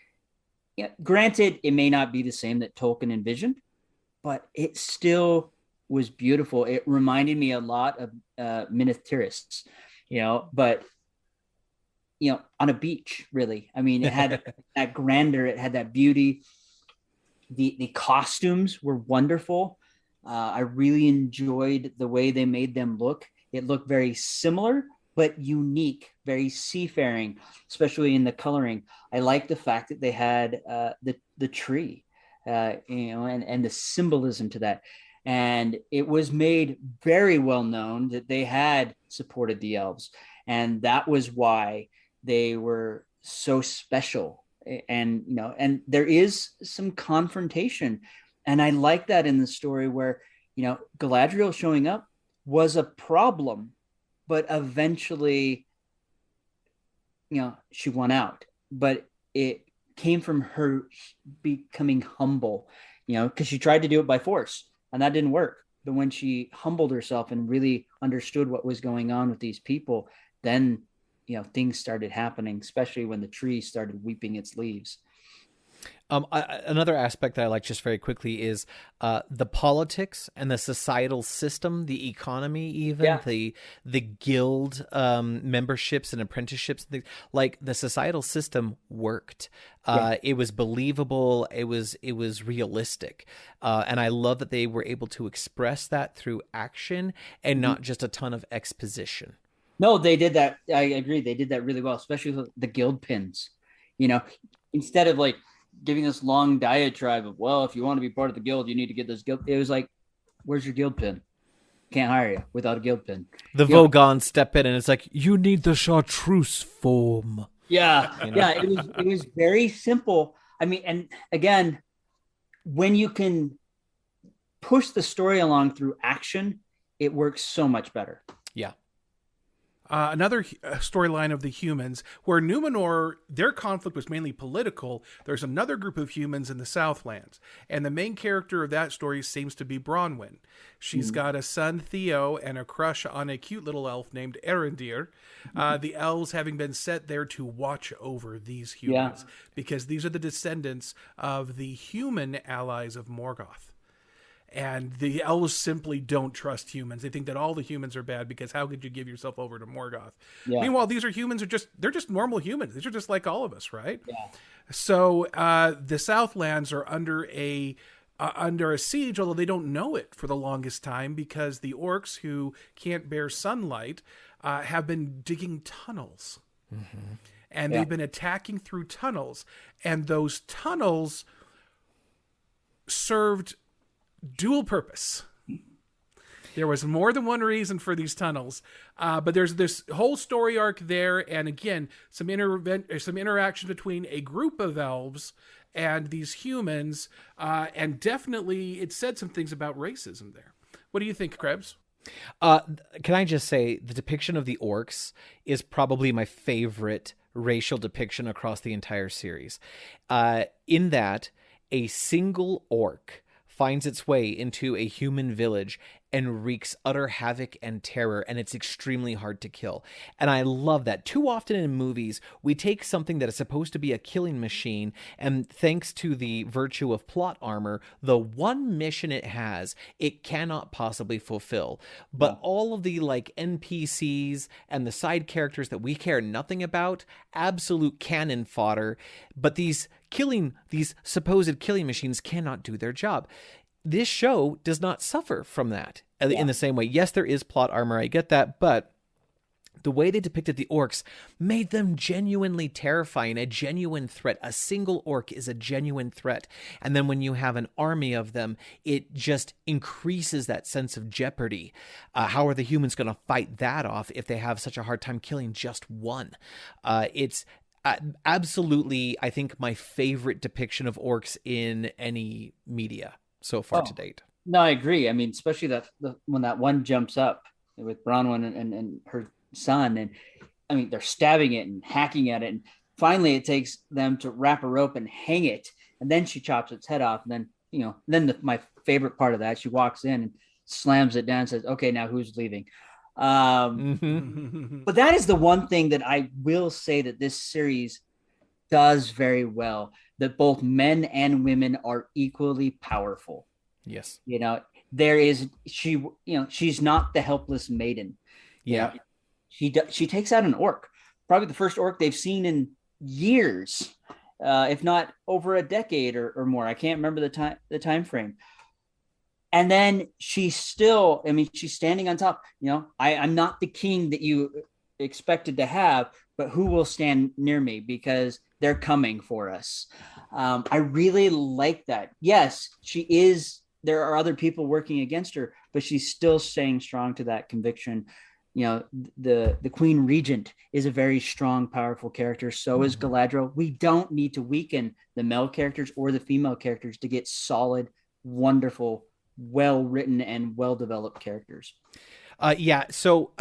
Granted, it may not be the same that Tolkien envisioned, but it still was beautiful. It reminded me a lot of Minas Tirith, but on a beach, really. I mean, it had that grandeur, it had that beauty. The costumes were wonderful. I really enjoyed the way they made them look. It looked very similar, but unique, very seafaring, especially in the coloring. I like the fact that they had the tree, and the symbolism to that. And it was made very well known that they had supported the elves. And that was why they were so special. And there is some confrontation, and I like that in the story where Galadriel showing up was a problem, but eventually she won out. But it came from her becoming humble, because she tried to do it by force and that didn't work. But when she humbled herself and really understood what was going on with these people, then things started happening, especially when the tree started weeping its leaves. Another aspect that I like, just very quickly, is the politics and the societal system, the economy, even the guild memberships and apprenticeships. Like, the societal system worked. It was believable. It was realistic, and I love that they were able to express that through action and not just a ton of exposition. No, they did that. I agree. They did that really well, especially with the guild pins. Instead of like giving this long diatribe of, well, if you want to be part of the guild, you need to get this guild. It was like, where's your guild pin? Can't hire you without a guild pin. The Vogons step in and it's like, you need the chartreuse form. Yeah. Yeah. It was very simple. I mean, and again, when you can push the story along through action, it works so much better. Yeah. Another storyline of the humans, where Numenor, their conflict was mainly political. There's another group of humans in the Southlands, and the main character of that story seems to be Bronwyn. She's got a son, Theo, and a crush on a cute little elf named Erendir. The elves having been set there to watch over these humans, because these are the descendants of the human allies of Morgoth. And the elves simply don't trust humans. They think that all the humans are bad, because how could you give yourself over to Morgoth? Yeah. Meanwhile, these are humans they're just normal humans. These are just like all of us, right? Yeah. So the Southlands are under a siege, although they don't know it for the longest time, because the orcs, who can't bear sunlight, have been digging tunnels. Mm-hmm. And they've been attacking through tunnels. And those tunnels served dual purpose. There was more than one reason for these tunnels, but there's this whole story arc there, and again, some interaction between a group of elves and these humans, and definitely it said some things about racism there. What do you think, Krebs? Can I just say, the depiction of the orcs is probably my favorite racial depiction across the entire series, in that a single orc finds its way into a human village and wreaks utter havoc and terror, and it's extremely hard to kill. And I love that. Too often in movies, we take something that is supposed to be a killing machine, and thanks to the virtue of plot armor, the one mission it has, it cannot possibly fulfill. But all of the like NPCs and the side characters that we care nothing about, absolute cannon fodder. But these supposed killing machines cannot do their job. This show does not suffer from that in the same way. Yes, there is plot armor. I get that. But the way they depicted the orcs made them genuinely terrifying, a genuine threat. A single orc is a genuine threat. And then when you have an army of them, it just increases that sense of jeopardy. How are the humans going to fight that off if they have such a hard time killing just one? It's absolutely, I think, my favorite depiction of orcs in any media so far to date. No, I agree. I mean, especially when that one jumps up with Bronwyn and her son, and I mean, they're stabbing it and hacking at it, and finally it takes them to wrap a rope and hang it, and then she chops its head off, and then my favorite part of that, she walks in and slams it down and says, "Okay, now who's leaving?" But that is the one thing that I will say that this series does very well, that both men and women are equally powerful. Yes. She's not the helpless maiden. Yeah. She takes out an orc, probably the first orc they've seen in years, if not over a decade or more. I can't remember the time frame. And then she's standing on top. I'm not the king that you expected to have, but who will stand near me because they're coming for us. I really like that. Yes, she is. There are other people working against her, but she's still staying strong to that conviction. The Queen Regent is a very strong, powerful character. So is Galadriel. We don't need to weaken the male characters or the female characters to get solid, wonderful, well-written and well-developed characters. So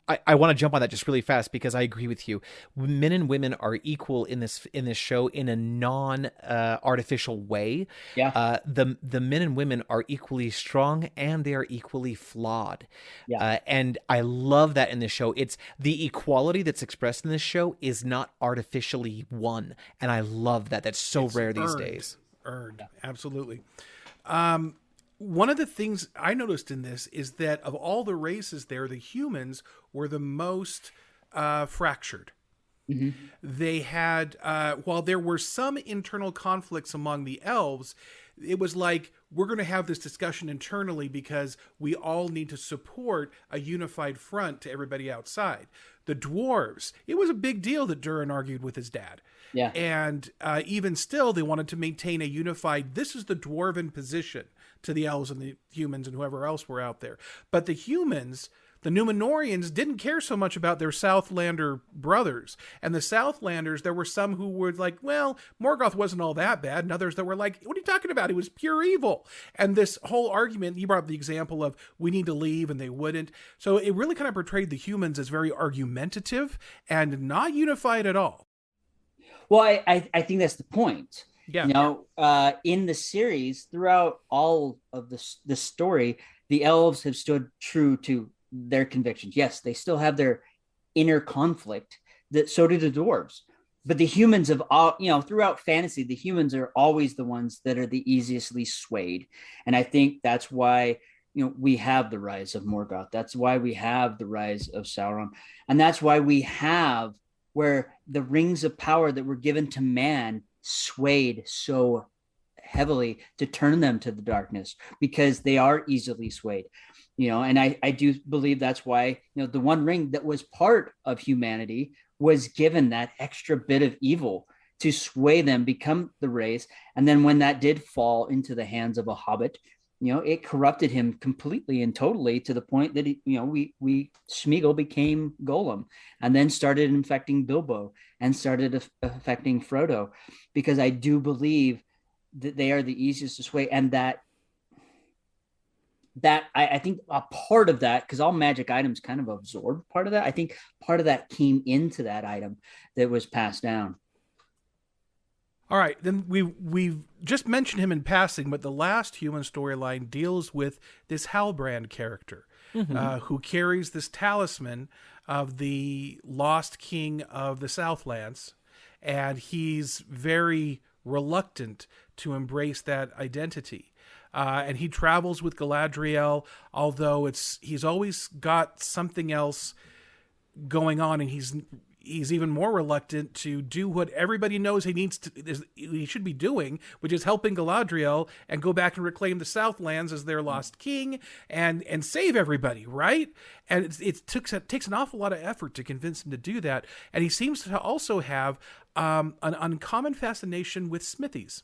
I want to jump on that just really fast because I agree with you. Men and women are equal in this show in a non-artificial way. Yeah. The men and women are equally strong and they are equally flawed. Yeah. And I love that in this show. It's the equality that's expressed in this show is not artificially won, and I love that. That's so rare these days. Earned, absolutely. One of the things I noticed in this is that of all the races there, the humans were the most fractured. Mm-hmm. They had, while there were some internal conflicts among the elves, it was like, we're going to have this discussion internally because we all need to support a unified front to everybody outside. The dwarves, it was a big deal that Durin argued with his dad. Yeah. And even still, they wanted to maintain a unified, this is the dwarven position to the elves and the humans and whoever else were out there. But the humans, the Númenóreans, didn't care so much about their Southlander brothers. And the Southlanders, there were some who were like, well, Morgoth wasn't all that bad. And others that were like, what are you talking about? He was pure evil. And this whole argument, you brought up the example of we need to leave and they wouldn't. So it really kind of portrayed the humans as very argumentative and not unified at all. Well, I think that's the point. Yeah. In the series, throughout all of the story, the elves have stood true to their convictions. Yes, they still have their inner conflict. So do the dwarves. But the humans have all, throughout fantasy, the humans are always the ones that are the easiestly swayed. And I think that's why, we have the rise of Morgoth. That's why we have the rise of Sauron. And that's why we have where the rings of power that were given to man swayed so heavily to turn them to the darkness, because they are easily swayed. And I do believe that's why, the one ring that was part of humanity was given that extra bit of evil to sway them, become the race. And then when that did fall into the hands of a hobbit, it corrupted him completely and totally to the point that, Sméagol became Golem and then started infecting Bilbo and started affecting Frodo, because I do believe that they are the easiest to sway. And that I think a part of that, because all magic items kind of absorb part of that, I think part of that came into that item that was passed down. All right, then we've just mentioned him in passing, but the last human storyline deals with this Halbrand character, who carries this talisman of the lost king of the Southlands, and he's very reluctant to embrace that identity. And he travels with Galadriel, although he's always got something else going on, and he's even more reluctant to do what everybody knows he should be doing, which is helping Galadriel and go back and reclaim the Southlands as their lost king and save everybody, right? And it takes an awful lot of effort to convince him to do that. And he seems to also have an uncommon fascination with smithies.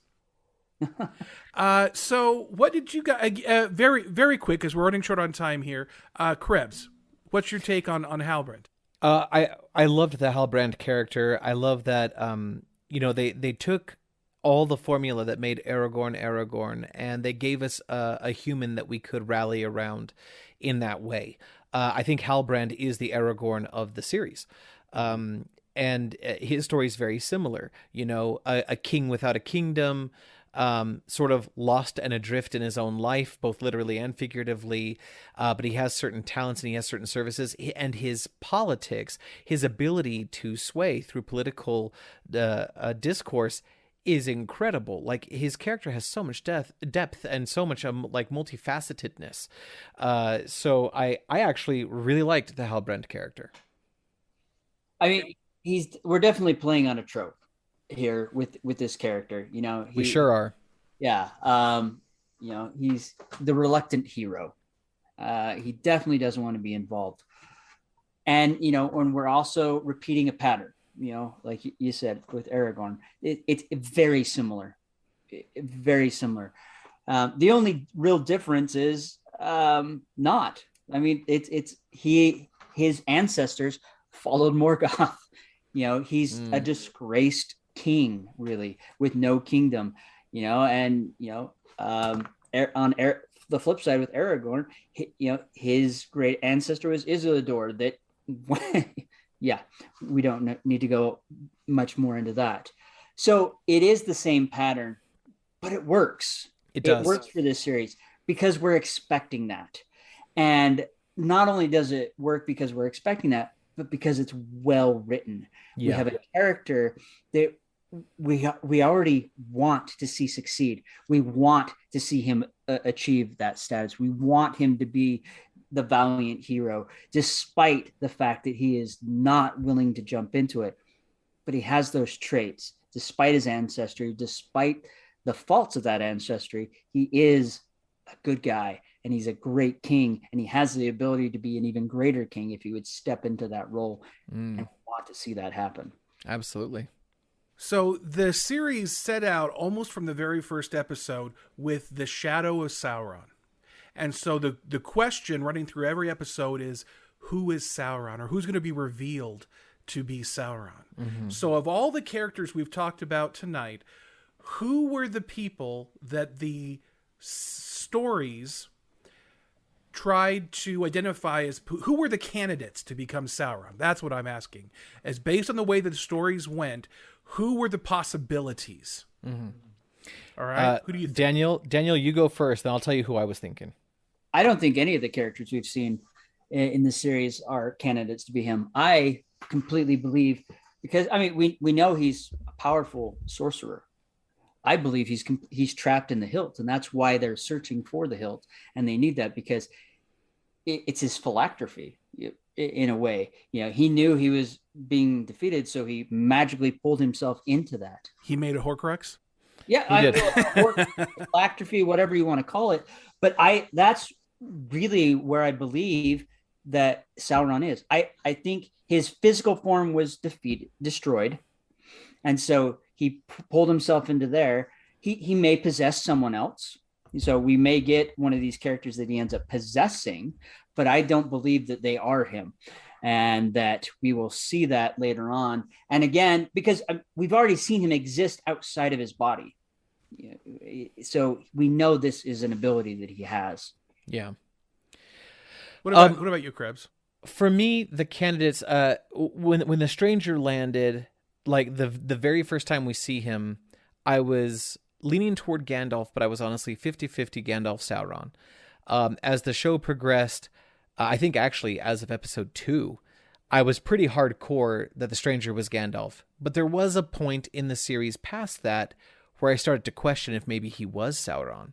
So what did you guys, very, very quick, because we're running short on time here, Krebs, what's your take on Halbrand? I loved the Halbrand character. I love that they took all the formula that made Aragorn, and they gave us a human that we could rally around in that way. I think Halbrand is the Aragorn of the series. And his story is very similar. A king without a kingdom, sort of lost and adrift in his own life, both literally and figuratively. But he has certain talents and he has certain services, and his politics, his ability to sway through political discourse is incredible. Like, his character has so much depth and so much multifacetedness. So I actually really liked the Halbrand character. I mean, we're definitely playing on a trope here with this character. We sure are. Yeah. He's the reluctant hero. He definitely doesn't want to be involved. And, when we're also repeating a pattern, like you said with Aragorn, it's very similar. Very similar. The only real difference is not. I mean, his ancestors followed Morgoth. He's a disgraced king, really, with no kingdom. On the flip side with Aragorn, his great ancestor was Isildur. That, yeah, we don't need to go much more into that. So it is the same pattern, but it works. It does. It works for this series because we're expecting that. And not only does it work because we're expecting that, but because it's well written. Yeah. We have a character that we already want to see succeed. We want to see him achieve that status. We want him to be the valiant hero, despite the fact that he is not willing to jump into it. But he has those traits, despite his ancestry, despite the faults of that ancestry. He is a good guy, and he's a great king, and he has the ability to be an even greater king if he would step into that role. And we want to see that happen. Absolutely. So the series set out almost from the very first episode with the shadow of Sauron. And so the question running through every episode is, who is Sauron, or who's going to be revealed to be Sauron? Mm-hmm. So of all the characters we've talked about tonight, who were the people that the stories tried to identify as, who were the candidates to become Sauron? That's what I'm asking. As based on the way that the stories went, who were the possibilities? Mm-hmm. All right. Who do you think? Daniel, you go first, then I'll tell you who I was thinking. I don't think any of the characters we've seen in the series are candidates to be him. I completely believe, because we know he's a powerful sorcerer. I believe he's trapped in the hilt, and that's why they're searching for the hilt, and they need that because it's his phylactery in a way. He knew he was being defeated, so he magically pulled himself into that. He made a Horcrux? Yeah, phylactery, whatever you want to call it. But that's really where I believe that Sauron is. I think his physical form was destroyed. And so he pulled himself into there. He may possess someone else. So we may get one of these characters that he ends up possessing, but I don't believe that they are him. And that we will see that later on. And again, because we've already seen him exist outside of his body. So we know this is an ability that he has. Yeah. What about you, Krebs? For me, the candidates, when the stranger landed, like the very first time we see him, I was leaning toward Gandalf, but I was honestly 50-50 Gandalf Sauron. As the show progressed, I think actually as of episode 2, I was pretty hardcore that the stranger was Gandalf. But there was a point in the series past that where I started to question if maybe he was Sauron.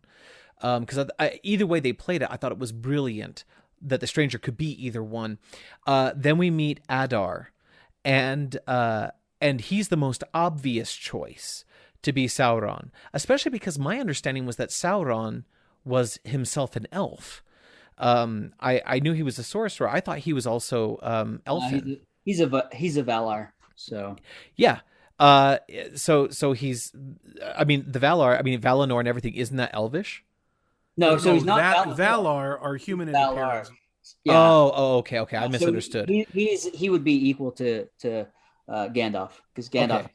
Because either way they played it, I thought it was brilliant that the stranger could be either one. Then we meet Adar, and he's the most obvious choice to be Sauron, especially because my understanding was that Sauron was himself an elf. I knew he was a sorcerer. I thought he was also elfin. He's a Valar. So yeah. So he's, I mean, the Valar, I mean, Valinor and everything, isn't that elvish? No, so he's not Valar are human in appearance. Yeah. Oh, okay. I misunderstood. So he would be equal to Gandalf, because Gandalf. Okay.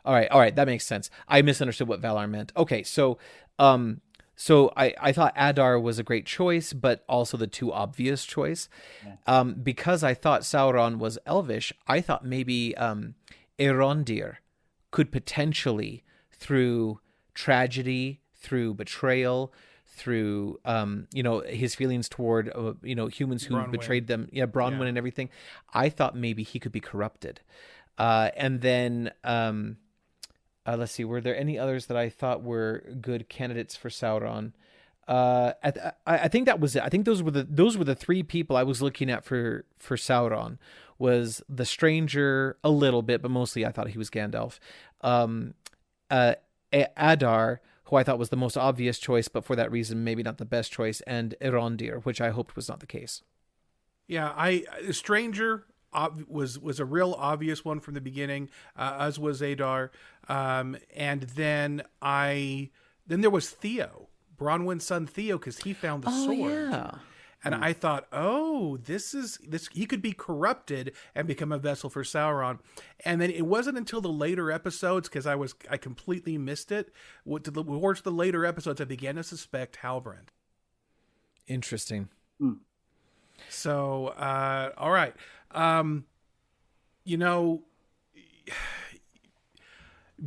All right, that makes sense. I misunderstood what Valar meant. Okay, so I thought Adar was a great choice, but also the too obvious choice. Yeah. Because I thought Sauron was elvish, I thought maybe Erondir could potentially, through tragedy, through betrayal, through his feelings toward humans who Bronwyn. betrayed them, Bronwyn and everything. I thought maybe he could be corrupted. And then let's see, were there any others that I thought were good candidates for Sauron? I think that was it. I think those were the three people I was looking at for Sauron. Was the stranger a little bit, but mostly I thought he was Gandalf. Adar, who I thought was the most obvious choice, but for that reason maybe not the best choice, and Erondir, which I hoped was not the case. Yeah, the stranger was a real obvious one from the beginning, as was Adar, and then there was Theo, Bronwyn's son Theo, because he found the sword. Yeah. And I thought, this he could be corrupted and become a vessel for Sauron. And then it wasn't until the later episodes, because I completely missed it. Towards the later episodes, I began to suspect Halbrand. Interesting. So, all right.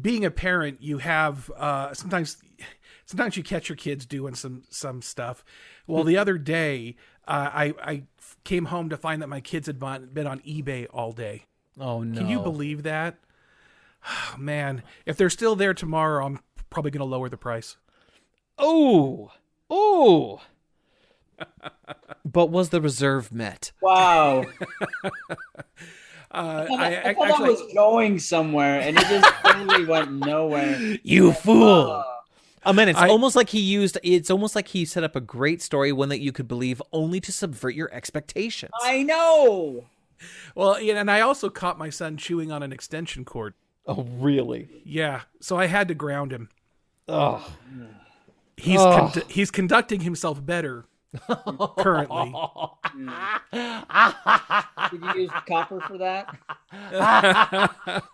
Being a parent, you have sometimes you catch your kids doing some stuff. Well, the other day, I came home to find that my kids had been on eBay all day. Oh, no. Can you believe that? Oh, man, if they're still there tomorrow, I'm probably going to lower the price. Oh. But was the reserve met? Wow. I thought I was going somewhere, and it just totally went nowhere. You fool. I mean, it's almost like he set up a great story, one that you could believe, only to subvert your expectations. I know. Well, and I also caught my son chewing on an extension cord. Oh, really? Yeah. So I had to ground him. Oh. He's conducting himself better currently. Did you use copper for that?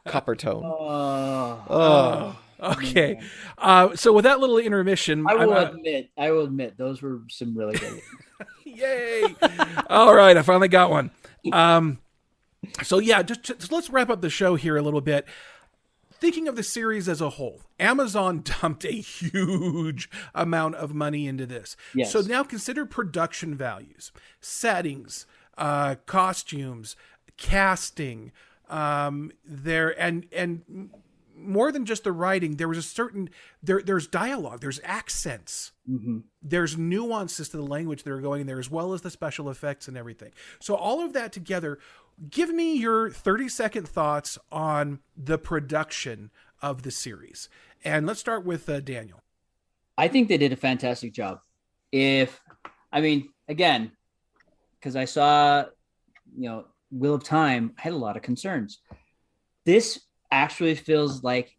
Copper tone. Okay. So with that little intermission, I will admit those were some really good ones. Yay. All right. I finally got one. So yeah, just let's wrap up the show here a little bit. Thinking of the series as a whole, Amazon dumped a huge amount of money into this. Yes. So now consider production values, settings, costumes, casting, and more than just the writing, there was there's dialogue, there's accents, there's nuances to the language that are going in there, as well as the special effects and everything. So all of that together, give me your 30-second thoughts on the production of the series. And let's start with Daniel. I think they did a fantastic job. Again, because I saw, Wheel of Time, I had a lot of concerns. This actually feels like,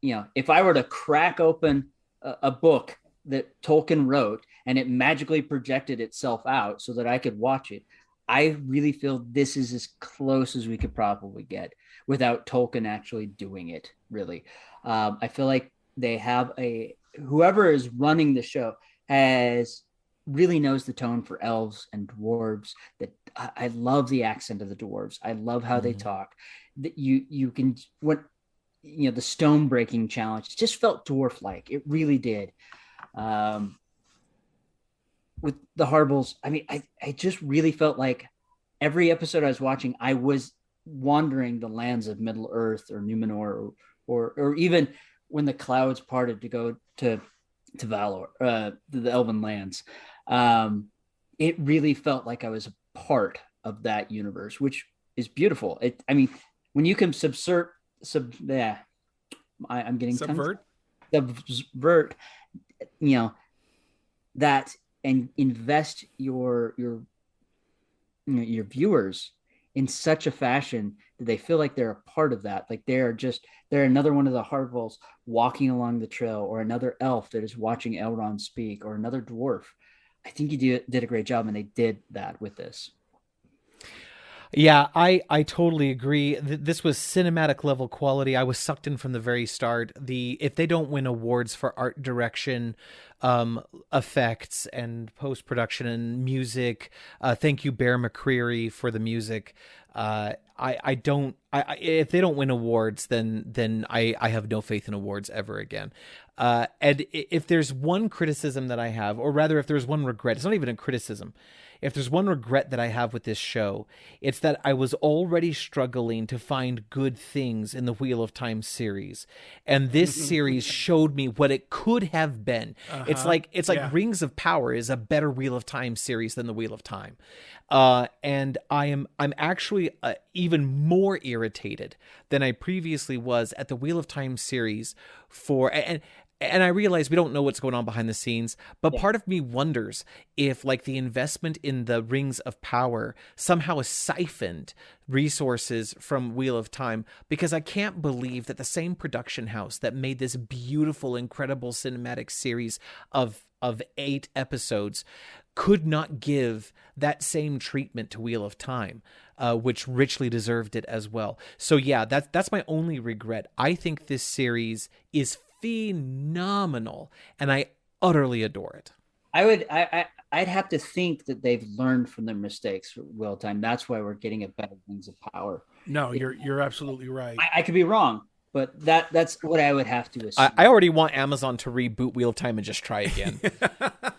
if I were to crack open a book that Tolkien wrote and it magically projected itself out so that I could watch it, I really feel this is as close as we could probably get without Tolkien actually doing it, really. I feel like they have whoever is running the show really knows the tone for elves and dwarves. That I love the accent of the dwarves. I love how they talk. That you can, the stone breaking challenge. It just felt dwarf like. It really did. With the Harbles, I mean, I just really felt like every episode I was watching, I was wandering the lands of Middle Earth or Numenor, or even when the clouds parted to go to Valor, the Elven lands. It really felt like I was a part of that universe, which is beautiful. I mean, when you can I'm getting subvert, that, and invest your viewers in such a fashion that they feel like they're a part of that. Like they're another one of the Hartwells walking along the trail, or another elf that is watching Elrond speak, or another dwarf. I think you did a great job, and they did that with this. Yeah, I totally agree. This was cinematic level quality. I was sucked in from the very start. If they don't win awards for art direction, effects, and post production and music, thank you Bear McCreary for the music. If they don't win awards, then I have no faith in awards ever again. And if there's one criticism that I have, or rather, if there's one regret, it's not even a criticism. If there's one regret that I have with this show, it's that I was already struggling to find good things in the Wheel of Time series. And this series showed me what it could have been. It's like Rings of Power is a better Wheel of Time series than the Wheel of Time. And I'm actually even more irritated than I previously was at the Wheel of Time series and I realize we don't know what's going on behind the scenes, but part of me wonders if, like, the investment in the Rings of Power somehow siphoned resources from Wheel of Time, because I can't believe that the same production house that made this beautiful, incredible cinematic series of 8 episodes could not give that same treatment to Wheel of Time, which richly deserved it as well. So yeah, that's my only regret. I think this series is phenomenal, and I utterly adore it. I'd have to think that they've learned from their mistakes for Wheel of Time. That's why we're getting a better Rings of Power. No, you're absolutely right. I could be wrong, but that's what I would have to assume. I already want Amazon to reboot Wheel of Time and just try again.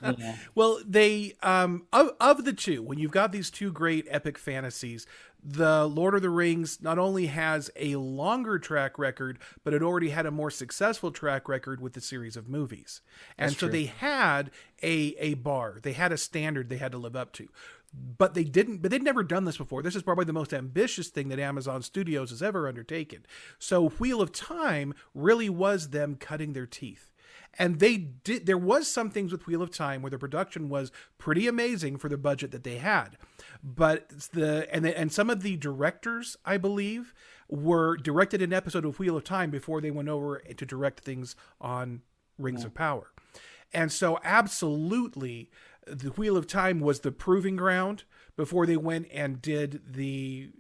Yeah. Well, they of the two, when you've got these two great epic fantasies, the Lord of the Rings not only has a longer track record, but it already had a more successful track record with the series of movies. And That's so true. they had a bar, they had a standard they had to live up to. But they'd never done this before. This is probably the most ambitious thing that Amazon Studios has ever undertaken. So Wheel of Time really was them cutting their teeth. And there was some things with Wheel of Time where the production was pretty amazing for the budget that they had. But and some of the directors, I believe, were directed an episode of Wheel of Time before they went over to direct things on Rings of Power. And so absolutely, the Wheel of Time was the proving ground before they went and did the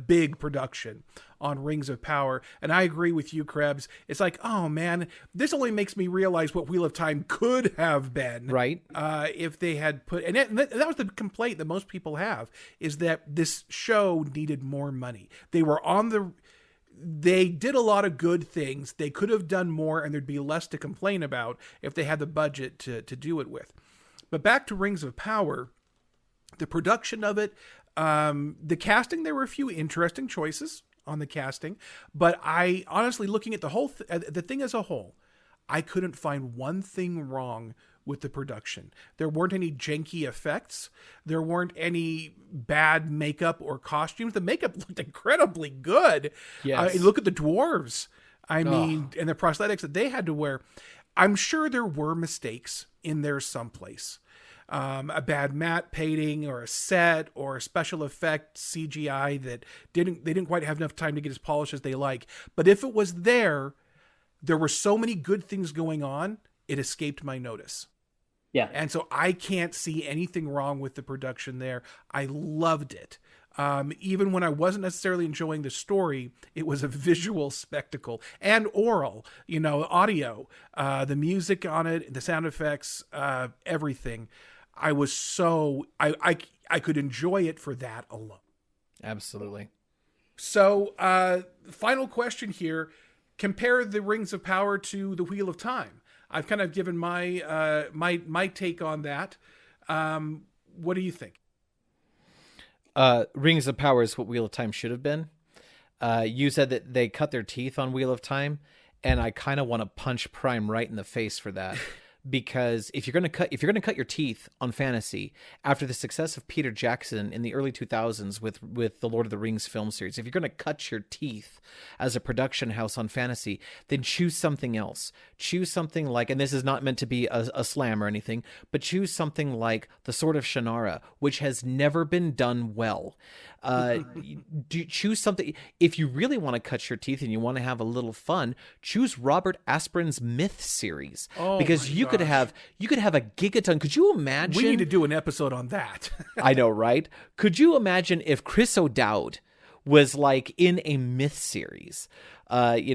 big production on Rings of Power. And I agree with you, Krebs. It's like, oh man, this only makes me realize what Wheel of Time could have been. Right. If they had put, and that was the complaint that most people have, is that this show needed more money. They did a lot of good things. They could have done more, and there'd be less to complain about if they had the budget to do it with. But back to Rings of Power, the production of it, the casting, there were a few interesting choices on the casting, but I honestly, looking at the thing as a whole, I couldn't find one thing wrong with the production. There weren't any janky effects. There weren't any bad makeup or costumes. The makeup looked incredibly good. Yes. Look at the dwarves. I mean, and the prosthetics that they had to wear. I'm sure there were mistakes in there someplace. A bad matte painting or a set or a special effect CGI that they didn't quite have enough time to get as polished as they like. But if it was there were so many good things going on, it escaped my notice. Yeah. And so I can't see anything wrong with the production there. I loved it. Even when I wasn't necessarily enjoying the story, it was a visual spectacle and oral, audio, the music on it, the sound effects, everything. I was I could enjoy it for that alone. Absolutely. So, final question here. Compare the Rings of Power to the Wheel of Time. I've kind of given my my take on that. What do you think? Rings of Power is what Wheel of Time should have been. You said that they cut their teeth on Wheel of Time, and I kind of want to punch Prime right in the face for that. Because if you're gonna cut your teeth on fantasy after the success of Peter Jackson in the early 2000s with the Lord of the Rings film series, if you're gonna cut your teeth as a production house on fantasy, then choose something else. Choose something like, and this is not meant to be a slam or anything, but choose something like The Sword of Shannara, which has never been done well. Choose something. If you really want to cut your teeth and you want to have a little fun, choose Robert Asprin's Myth series, because you could have a gigaton. Could you imagine? We need to do an episode on that. I know, right? Could you imagine if Chris O'Dowd was like in a Myth series? There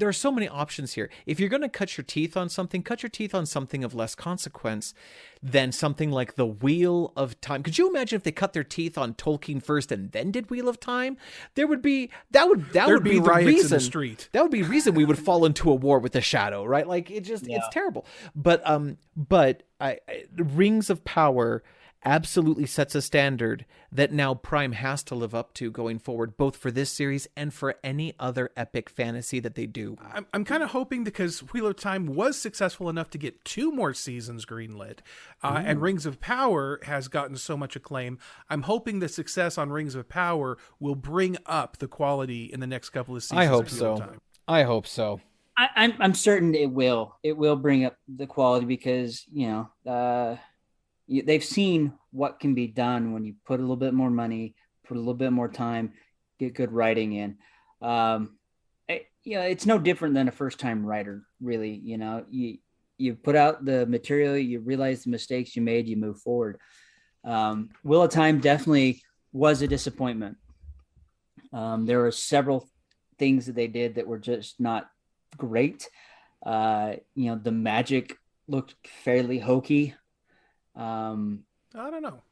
are so many options here. If you're going to cut your teeth on something, cut your teeth on something of less consequence than something like the Wheel of Time. Could you imagine if they cut their teeth on Tolkien first and then did Wheel of Time? That would be the riots reason. In the street. That would be the reason we would fall into a war with the Shadow, right? Like it's terrible. But Rings of Power absolutely sets a standard that now Prime has to live up to going forward, both for this series and for any other epic fantasy that they do. I'm kind of hoping, because Wheel of Time was successful enough to get 2 more seasons greenlit, and Rings of Power has gotten so much acclaim. I'm hoping the success on Rings of Power will bring up the quality in the next couple of seasons. I hope so. I hope so. I'm certain it will. It will bring up the quality because, they've seen what can be done when you put a little bit more money, put a little bit more time, get good writing in. It's no different than a first-time writer, really. You put out the material, you realize the mistakes you made, you move forward. Wheel of Time definitely was a disappointment. There were several things that they did that were just not great. The magic looked fairly hokey. I don't know.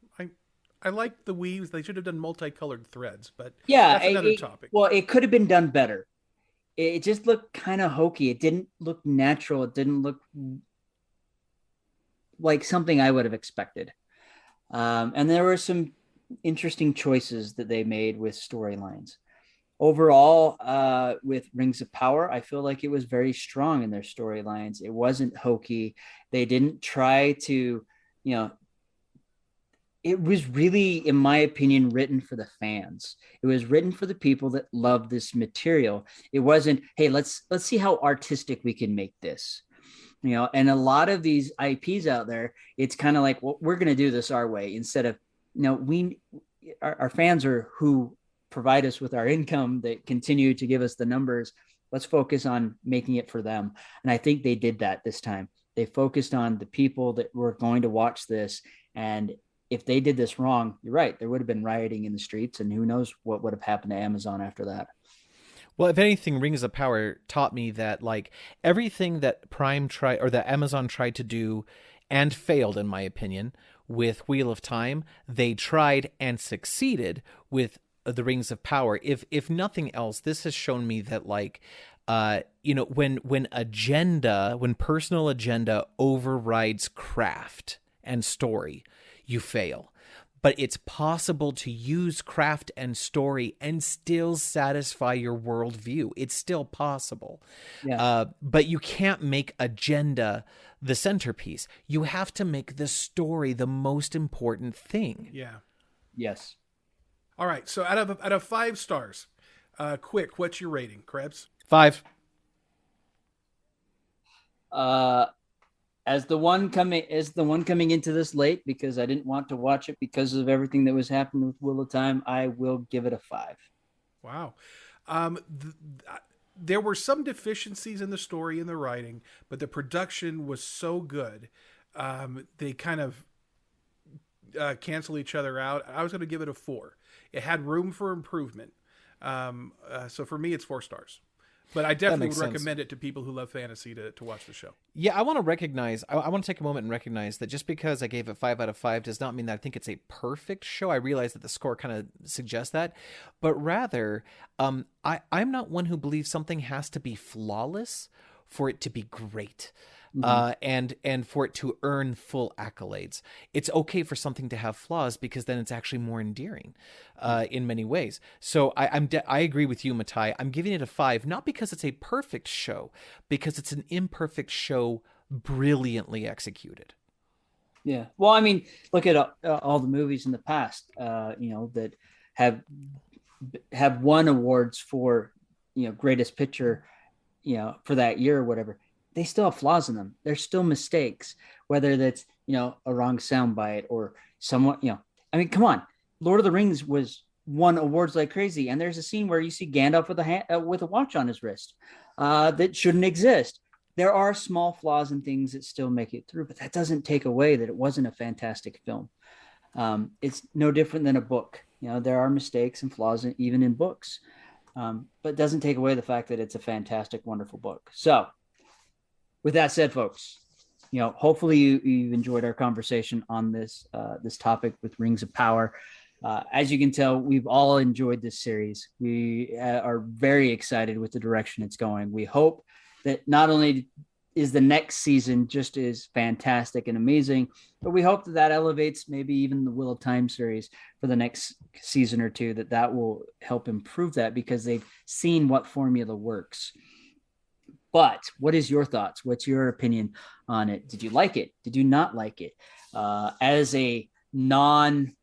I like the weaves. They should have done multicolored threads, but yeah, that's another topic. Well, it could have been done better. It just looked kind of hokey. It didn't look natural. It didn't look like something I would have expected. And there were some interesting choices that they made with storylines. Overall, with Rings of Power, I feel like it was very strong in their storylines. It wasn't hokey. They didn't try to, it was really, in my opinion, written for the fans. It was written for the people that love this material. It wasn't, hey, let's see how artistic we can make this. And a lot of these IPs out there, it's kind of like, well, we're going to do this our way instead of, our fans are who provide us with our income, that continue to give us the numbers. Let's focus on making it for them. And I think they did that this time. They focused on the people that were going to watch this. And if they did this wrong, you're right, there would have been rioting in the streets, and who knows what would have happened to Amazon after that. Well, if anything, Rings of Power taught me that, like, everything that Prime tried, or that Amazon tried to do and failed, in my opinion, with Wheel of Time, they tried and succeeded with the Rings of Power. If nothing else, this has shown me that, like, when personal agenda overrides craft and story, you fail. But it's possible to use craft and story and still satisfy your worldview. It's still possible. Yeah. But you can't make agenda the centerpiece. You have to make the story the most important thing. Yeah. Yes. All right. So out of 5 stars, quick, what's your rating, Krebs? 5. As the one coming into this late, because I didn't want to watch it because of everything that was happening with Wheel of Time, I will give it a 5. Wow. There were some deficiencies in the story and the writing, but the production was so good. They kind of cancel each other out. I was going to give it a 4. It had room for improvement. So for me, it's 4 stars. But I definitely would sense. recommend it to people who love fantasy to watch the show. Yeah, I want to recognize, I want to take a moment and recognize that just because I gave it 5 out of 5 does not mean that I think it's a perfect show. I realize that the score kind of suggests that, but rather, I'm not one who believes something has to be flawless for it to be great. And for it to earn full accolades. It's okay for something to have flaws because then it's actually more endearing in many ways. So I agree with you, Matai. I'm giving it a 5, not because it's a perfect show, because it's an imperfect show brilliantly executed. Yeah. Well, I mean, look at all the movies in the past, that have won awards for, greatest picture, for that year or whatever. They still have flaws in them. There's still mistakes, whether that's, a wrong soundbite or someone, I mean, come on. Lord of the Rings won awards like crazy. And there's a scene where you see Gandalf with a watch on his wrist that shouldn't exist. There are small flaws and things that still make it through, but that doesn't take away that it wasn't a fantastic film. It's no different than a book. There are mistakes and flaws even in books, but it doesn't take away the fact that it's a fantastic, wonderful book. So, with that said, folks, hopefully you've enjoyed our conversation on this topic with Rings of Power. As you can tell, we've all enjoyed this series. We are very excited with the direction it's going. We hope that not only is the next season just as fantastic and amazing, but we hope that elevates maybe even the Wheel of Time series for the next season or two, that will help improve that because they've seen what formula works. But what is your thoughts? What's your opinion on it? Did you like it? Did you not like it? As a non,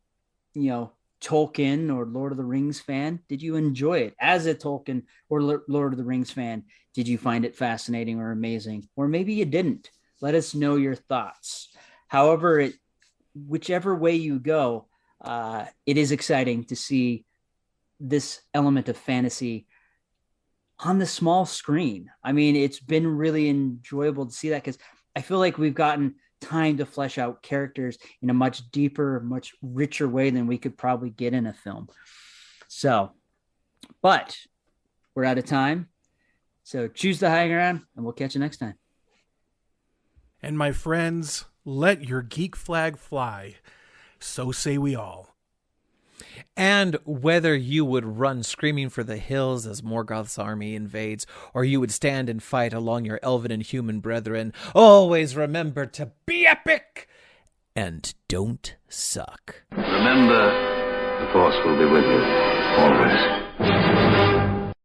Tolkien or Lord of the Rings fan, did you enjoy it? As a Tolkien or Lord of the Rings fan, did you find it fascinating or amazing? Or maybe you didn't. Let us know your thoughts. However, whichever way you go, it is exciting to see this element of fantasy on the small screen. I mean, it's been really enjoyable to see that because I feel like we've gotten time to flesh out characters in a much deeper, much richer way than we could probably get in a film. So, but we're out of time. So choose the high ground and we'll catch you next time. And my friends, let your geek flag fly. So say we all. And whether you would run screaming for the hills as Morgoth's army invades, or you would stand and fight along your elven and human brethren, always remember to be epic and don't suck. Remember, the Force will be with you, always.